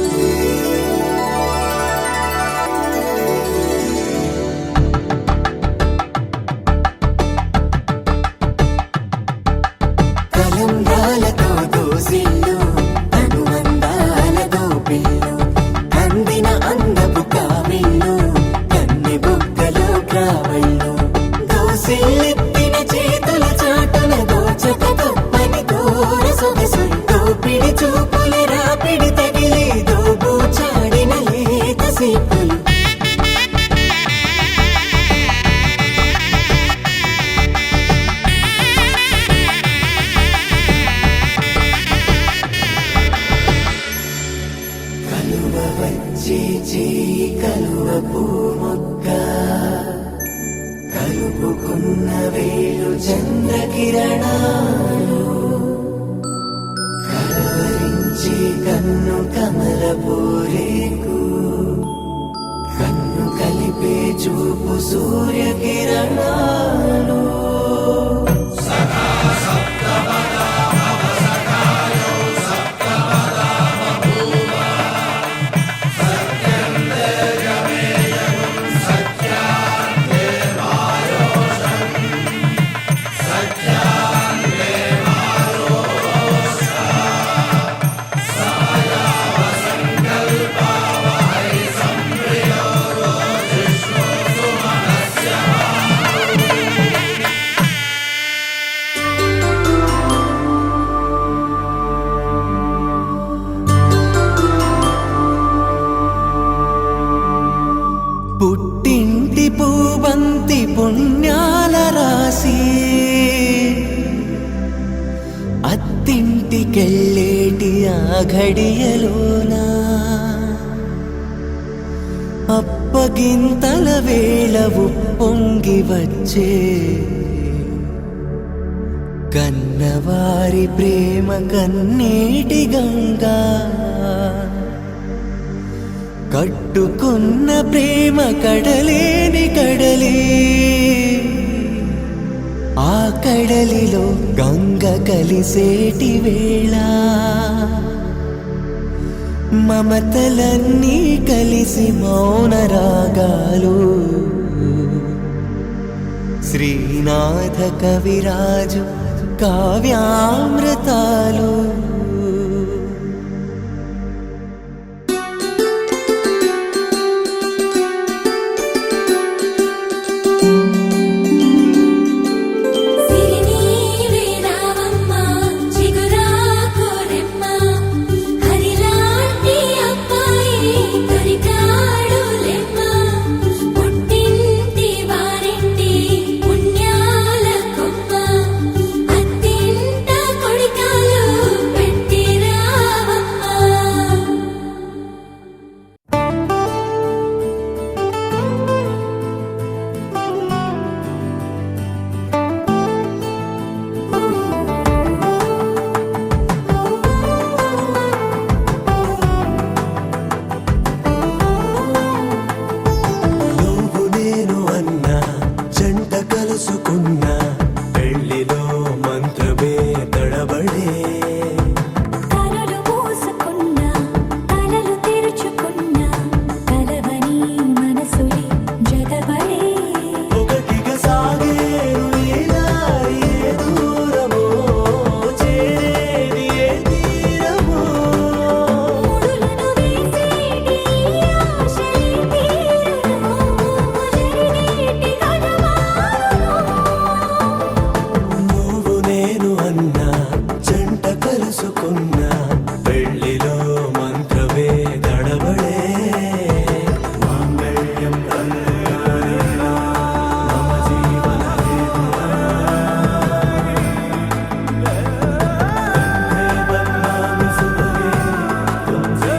కలంబ్రాలతో దోసిళ్ళు అనుబంధాలతో పిల్లు అందిన అందపు కావిళ్ళు కన్నె బుగ్గలో గ్రావళ్ళు దోసిళ్ళెత్తిన చేతుల చాటున దోచక తప్పని దూర సొగసులు దోపిడి చూపుల రాపిడి తగిలి దోబూచాడిన లేత సీపులు కలువ వచ్చే చేయి కలువ పూ మొగ్గ కలుపుకున్న వేలు చంద్రకిరణాలు కలవరించే కన్ను కమల పూరేకు కన్ను కలిపే చూపు సూర్యకిరణాలు సదా సప్త భక్తి పుణ్యాల రాసి అత్తింటికెళ్ళేటి ఆ ఘడియలోనా అప్పగింతల వేళ ఉప్పొంగి వచ్చే కన్నవారి ప్రేమ కన్నీటి గంగా కట్టుకున్న ప్రేమ కడలేని కడలి ఆ కడలిలో గంగ కలిసేటి వేళ మమతలన్నీ కలిసి మౌన రాగాలు శ్రీనాథ కవిరాజు కావ్యామృతాలు సిరినీవే రావమ్మ చిగురాకురెమ్మ హరిలాంటి అబ్బాయి దొరికాడులెమ్మ పుట్టింటి వారింటి పుణ్యాల కొమ్మ అత్తింట కొడికాలు పెట్టి రావమ్మ. నువ్వు నేను అన్నా జంట కలుసుకున్నా పెళ్లిలో మంత్రమే తడబడే కనులు మూసుకున్నా కలలు తెరుచుకున్నా కలవని మనసులే జతబడే ఒకటిగా సాగేరు ఈ దారి ఏ దూరమో చేరేది ఏ తీరమో ముడులను వేసేటి ఆశలే తీరును జరిగేటి కథమారును. నువ్వు నేను అన్నా జంట కలుసుకున్నా పెళ్లిలో మంత్రమే తడబడే మాంగళ్యం తంతునానేనా మమ జీవన హేతునా బన్నామి సుభగే తుమ్సే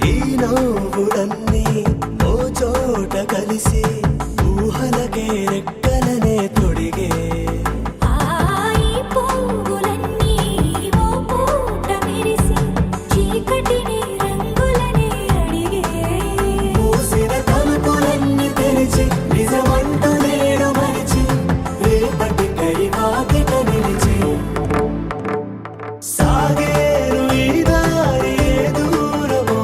ఈ నవ్వులన్నీ ఓ చోట కలిసి ఊహలకే రెక్కలనే తొడిగే ఆయి పువ్వులన్నీ ఓ పూట మెరిసి చీకటిని రంగులనే అడిగే మూసిన తలుపులన్నీ తెరిచి నిజమంటూ నేడు మరిచి రేపటికై వాకిట నిలిచి సాగేరు ఈ దారి ఏ దూరమో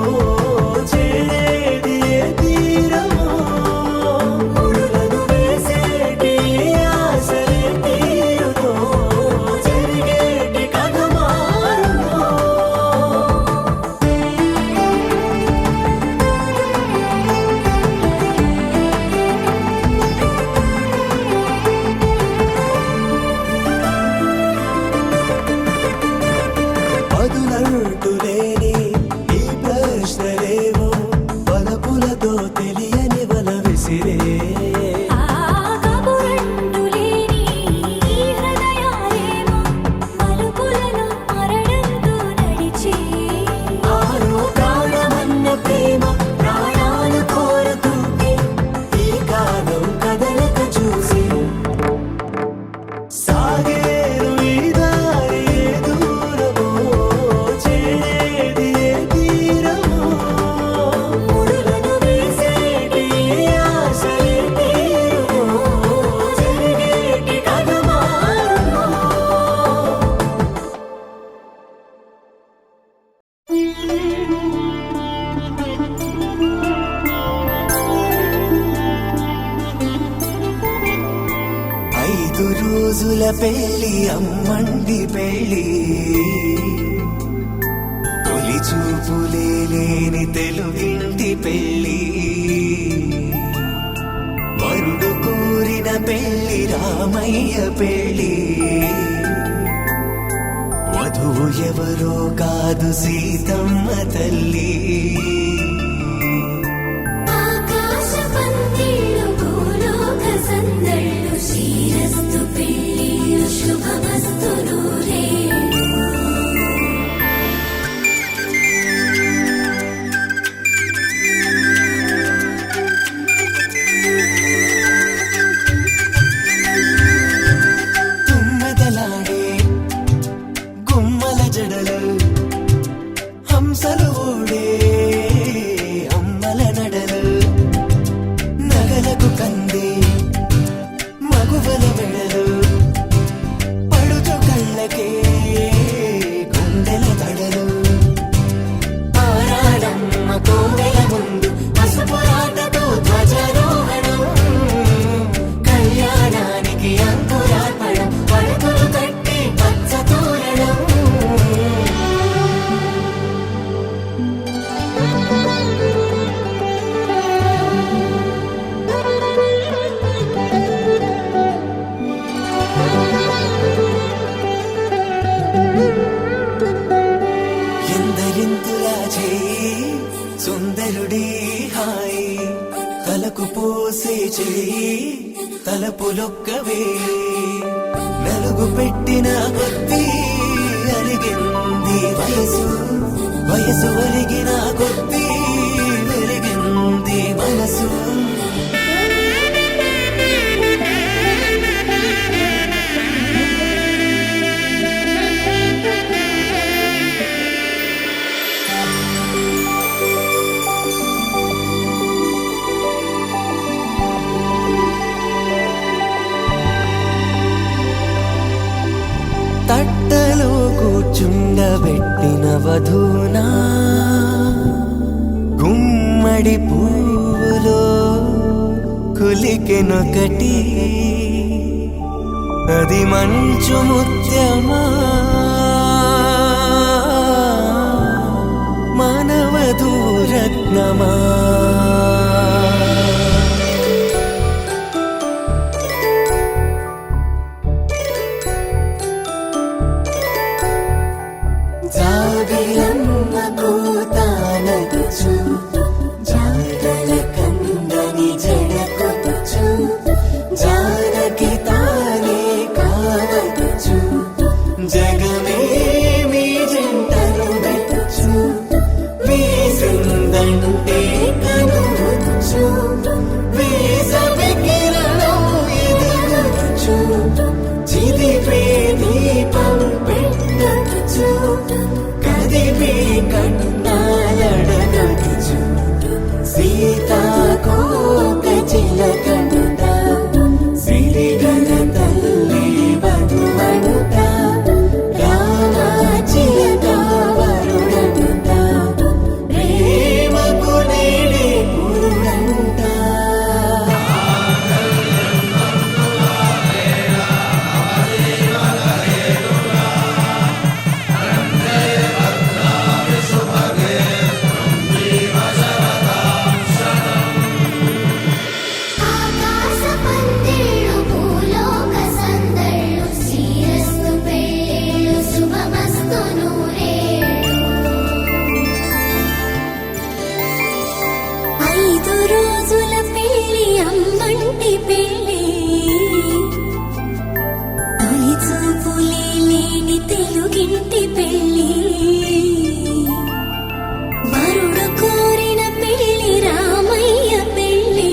చేరేది ఏ తీరమో ముడులను వేసేటి ఆశలే తీరునో జరిగేటి కథ మారునో పదులంటూ లేని ఈ ప్రశ్నలేవో వలపులతో తెలియని వల విసిరే ఆ కబురంటూ లేని ఈ హృదయాలేమో మలుపులను మరణంతో నడిచే ఆరో ప్రాణమన్న ప్రేమ ప్రాణాలు కోరుతుంటే ఈ కాలం కదలక చూసి సాగేరు ఈ దారి ఏ దూరమో చేరేది ఏ తీరమో ముడులను వేసేటి ఆశలే తీరునో జరిగేటి కథ మారునో ఐదు రోజుల పెళ్లి అమ్మండి పెళ్లి తొలి చూపులే లేని తెలుగింటి పెళ్ళి వరుడు కోరిన పెళ్ళి రామయ్య పెళ్ళి వధువు ఎవరో కాదు సీతమ్మ తల్లి ఆకాశ పందిళ్ళు భూలోక సందళ్ళు శ్రీరస్తు పెళ్ళిళ్ళు శుభమస్తు నూరే తుమ్మెదలాడే గుమ్మల జడలు హంసలు ఊడే అమ్మల నడలు నగలకు కంది మగువల మెడలు పడుచు కళ్ళకే గుండెల తడలు ఆరాడమ్మ కోవెల ముందు పసుపురాటతో ధ్వజారోహణం కళ్యాణానికి అంకురార్పణం పడుకులు కట్టి పచ్చ తోరణం ఎందరింతులా చేయి సుందరుడి హాయి తలకు పోసే చేయి తలపులొక్కవే నలుగు పెట్టిన కొద్దీ అలిగింది వయసు వయసు ఒలిగిన కొద్దీ వెలిగింది మనసు తట్టలో కూర్చుండబెట్టిన వధూనా గుమ్మడి పువ్వులో కులికెనొకటి అది మంచు ముత్యమా మానవధూరత్నమా జాబిలమ్మ కూతానదుచు జాడల కందని జడకొచ్చు జానకి తానే కావదుచు జగమే మీ జంటను వెతుచు వీసిందంటే కనువచ్చు వీసవి కిరణం ఎదుగుచు చిదిపే దీపం పెట్టచ్చు కదిపే కన్నాలడగచ్చు సీతాకోక చిలకనుట సిరిగల తల్లి వధువనుట రామాచిలక వరుడనుట ప్రేమకు నేడే పురుడంట ఆకాశ పందిళ్ళు భూలోక సందళ్ళు శ్రీరస్తు పెళ్ళిళ్ళు శుభమస్తు నూరేళ్ళు 5 రోజుల పెళ్ళి అమ్మంటి పెళ్ళి తొలి చూపులే లేని తెలుగింటి పెళ్ళి వరుడు కోరిన పెళ్ళి రామయ్య పెళ్ళి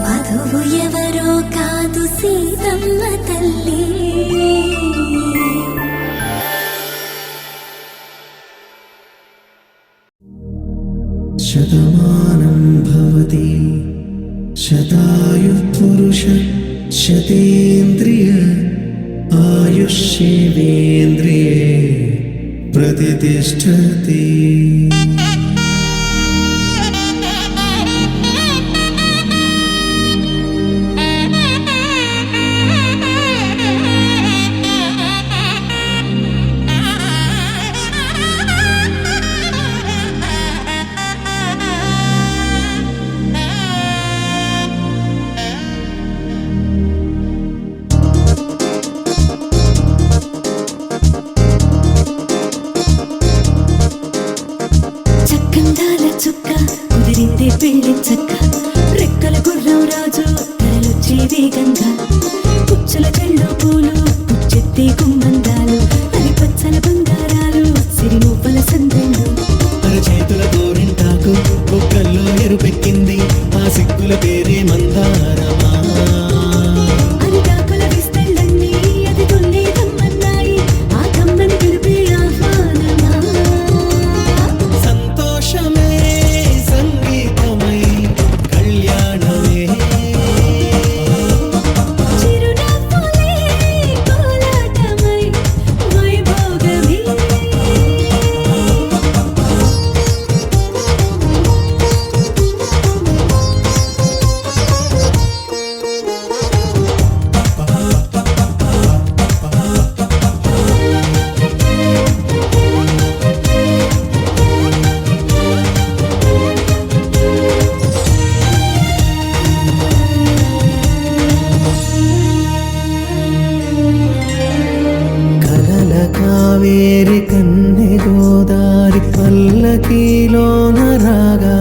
వధువు ఎవరో కాదు సీతమ్మ తల్లి శతమానం భవతి శతాయుః పురుష శతేంద్రియ ఆయుష్యేవేంద్రియే ప్రతిష్టతి అంచుల చెళ్ళు పూలు చెత్తి కుమ్మందాలు అది పచ్చల బంగారాలు సిరి నువ్వుల సందెళ్ళు చేతుల గోరింటాకు బొక్కల్లో ఎరుపెక్కింది ఆ సిగ్గుల పేరే మందారమా అది కాకుల విస్తళ్ళన్నీ అది తొల్లి కమ్మన్నాయి ఆ కమ్మని పిలిపే ఆహ్వానమా సంతోషమే సంగీతమై కళ్యాణమే చిరునవ్వులే కోలాటమై వైభోగమే కలల కావేరి కన్నె గోదారి పల్లకీలోన రాగా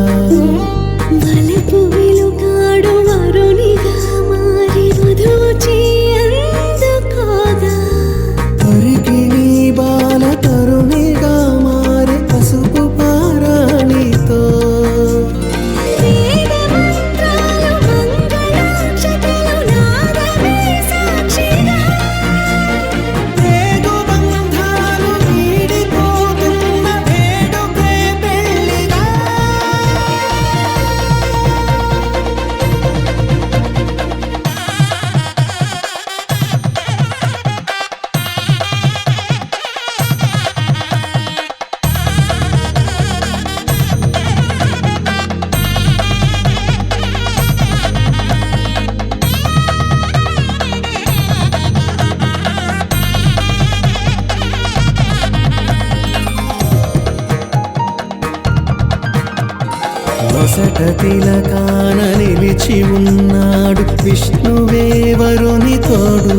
వలపు వెలుగాడు వరునిగా మారి మధుచి అందుకోగా తరికి నీ బాల తరుణిగా మారే పసుపు పారాణితో వేద మంత్రాలు మంగళాక్షతలు నాదమే సాక్షిగా రేగు బంధాలు వీడిపోతున్న వేడుకే పెళ్ళిగా వసట తిలకాన నిలిచి ఉన్నాడు విష్ణువే వరుని తోడు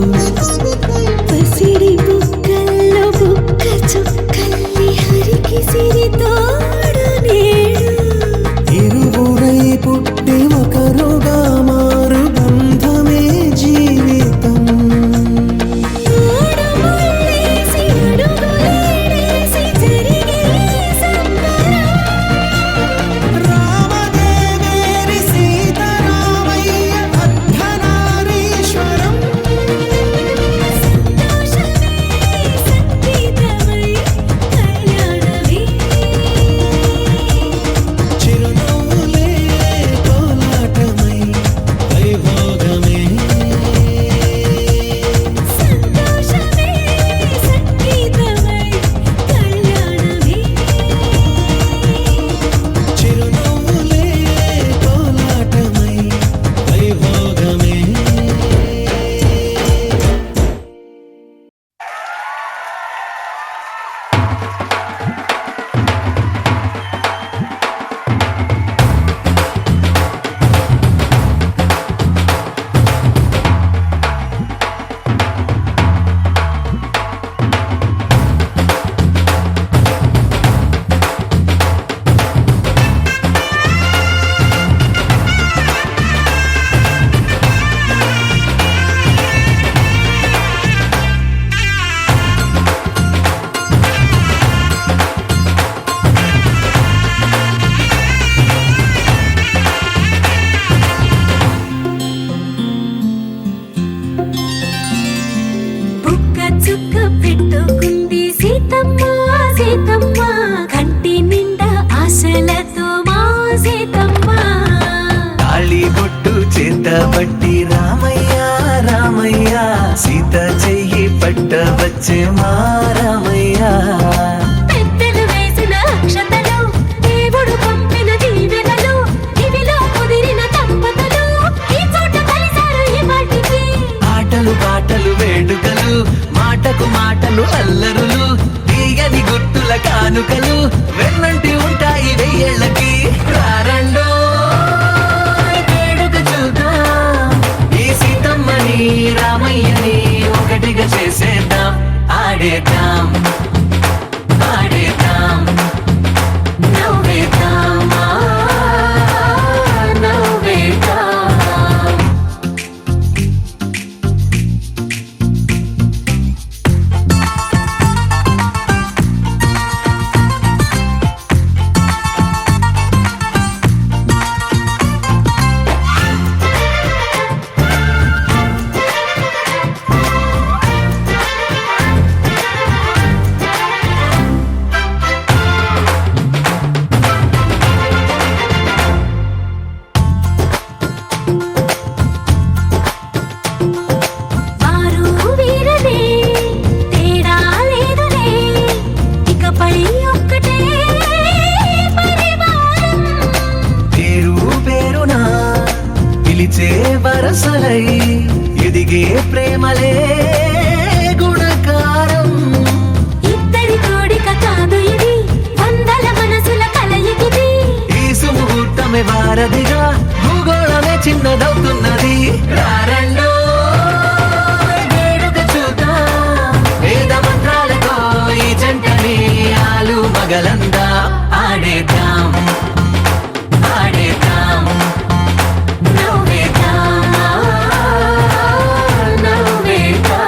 పసిడి బుక్కల్లో బుక్క చుక్కల్లి హరికి సిరి తోడు నేడు ఇరువురై పుట్టి ఒకరుగా మారు బంధమే జీవితం మూడు ముళ్ళేసి అడుగులేసి జరిగే సంబరం రామదేవేరి సీతారామయ్య అర్ధనారీశ్వరం సంతోషమే సంగీతమై కళ్యాణమే చిరునవ్వులే కోలాటమై వైభోగమే సంతోషమే సంగీతమై కళ్యాణమే చిరునవ్వులే కోలాటమై వైభోగమే బుక్క చుక్క పెట్టుకుంది సీతమ్మ సీతమ్మ కంటి నిండా ఆశలతో మా సీతమ్మ తాళి బొట్టు చేత పట్టి రామయ్య రామయ్య సీత చెయ్యి పట్ట వచ్చే మా రామయ్య పెద్దలు వేసిన అక్షతలు దేవుడు పంపిన దీవెనలు ఇవిలో కుదిరిన దంపతులు ఈ చోట కలిసారు ఈ వాటికి ఆటలు పాటలు వేడుకలు మాటకు మాటలు అల్లరులు తీయని గుట్టుల కానుకలు వెన్నంటి ఉంటాయి వెయ్యేళ్ళకి రారండో వేడుక చూద్దాం ఈ సీతమ్మని రామయ్యని ఒకటిగా చేసేద్దాం ఆడేద్దాం ఆడేద్దాం నవ్వేద్దాం నవ్వేద్దాం ప్రేమలే గుణకారం. ఇద్దరి కోడిక కాదు ఇది, వందల మనసుల కలయికిది. ఈ సుముహూర్తమే వారధిగా భూగోళమే చిన్నదవుతున్నది. రారండో వేడుక చూద్దాం, వేద మంత్రాలతో ఈ జంటని ఆలు మగలందా ఆడేద్దాం ఆడేద్దాం నవ్వేద్దాం నవ్వేద్దాం.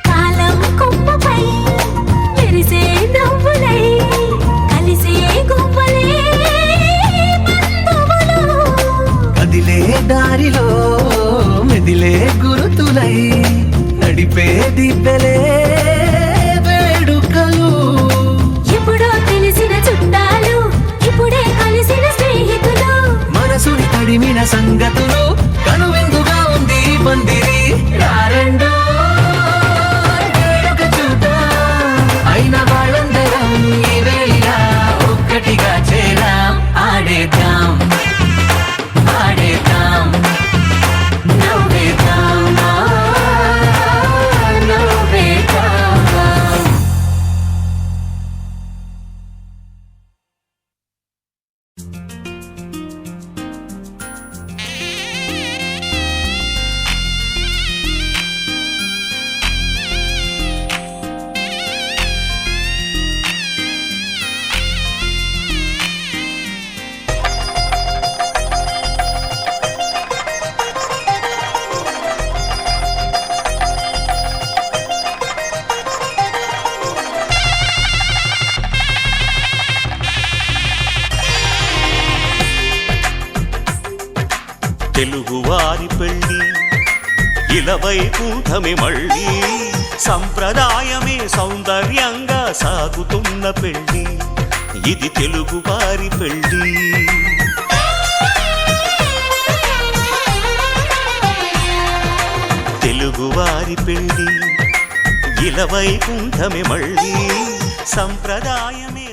కాలం కొమ్మపై మెరిసే నవ్వులై కలిసే గువ్వలే బంధువులు. కదిలే దారిలో మెదిలే గురుతులై నడిపే దిబ్బెలే వేడుకలు. ఎప్పుడో తెలిసిన చుట్టాలు, ఇప్పుడే కలిసిన స్నేహితులు. మనసుని తడిమిన సంగతులు కనువిందుగా ఉంది ఈ పందిరి. రారండో వేడుక చూద్దాం, అయిన వాళ్ళందరం ఈ వేళ ఒక్కటిగా చేరాం. ఆడేద్దాం ఆడేద్దాం నవ్వేద్దాం నవ్వేద్దాం. తెలుగువారి పెళ్ళి ఇలవైకుంఠమే మళ్ళీ, సంప్రదాయమే సౌందర్యంగా సాగుతున్న పెళ్ళి, ఇది తెలుగువారి పెళ్ళి. తెలుగువారి పెళ్ళి ఇలవైకుంఠమే మళ్ళీ, సంప్రదాయమే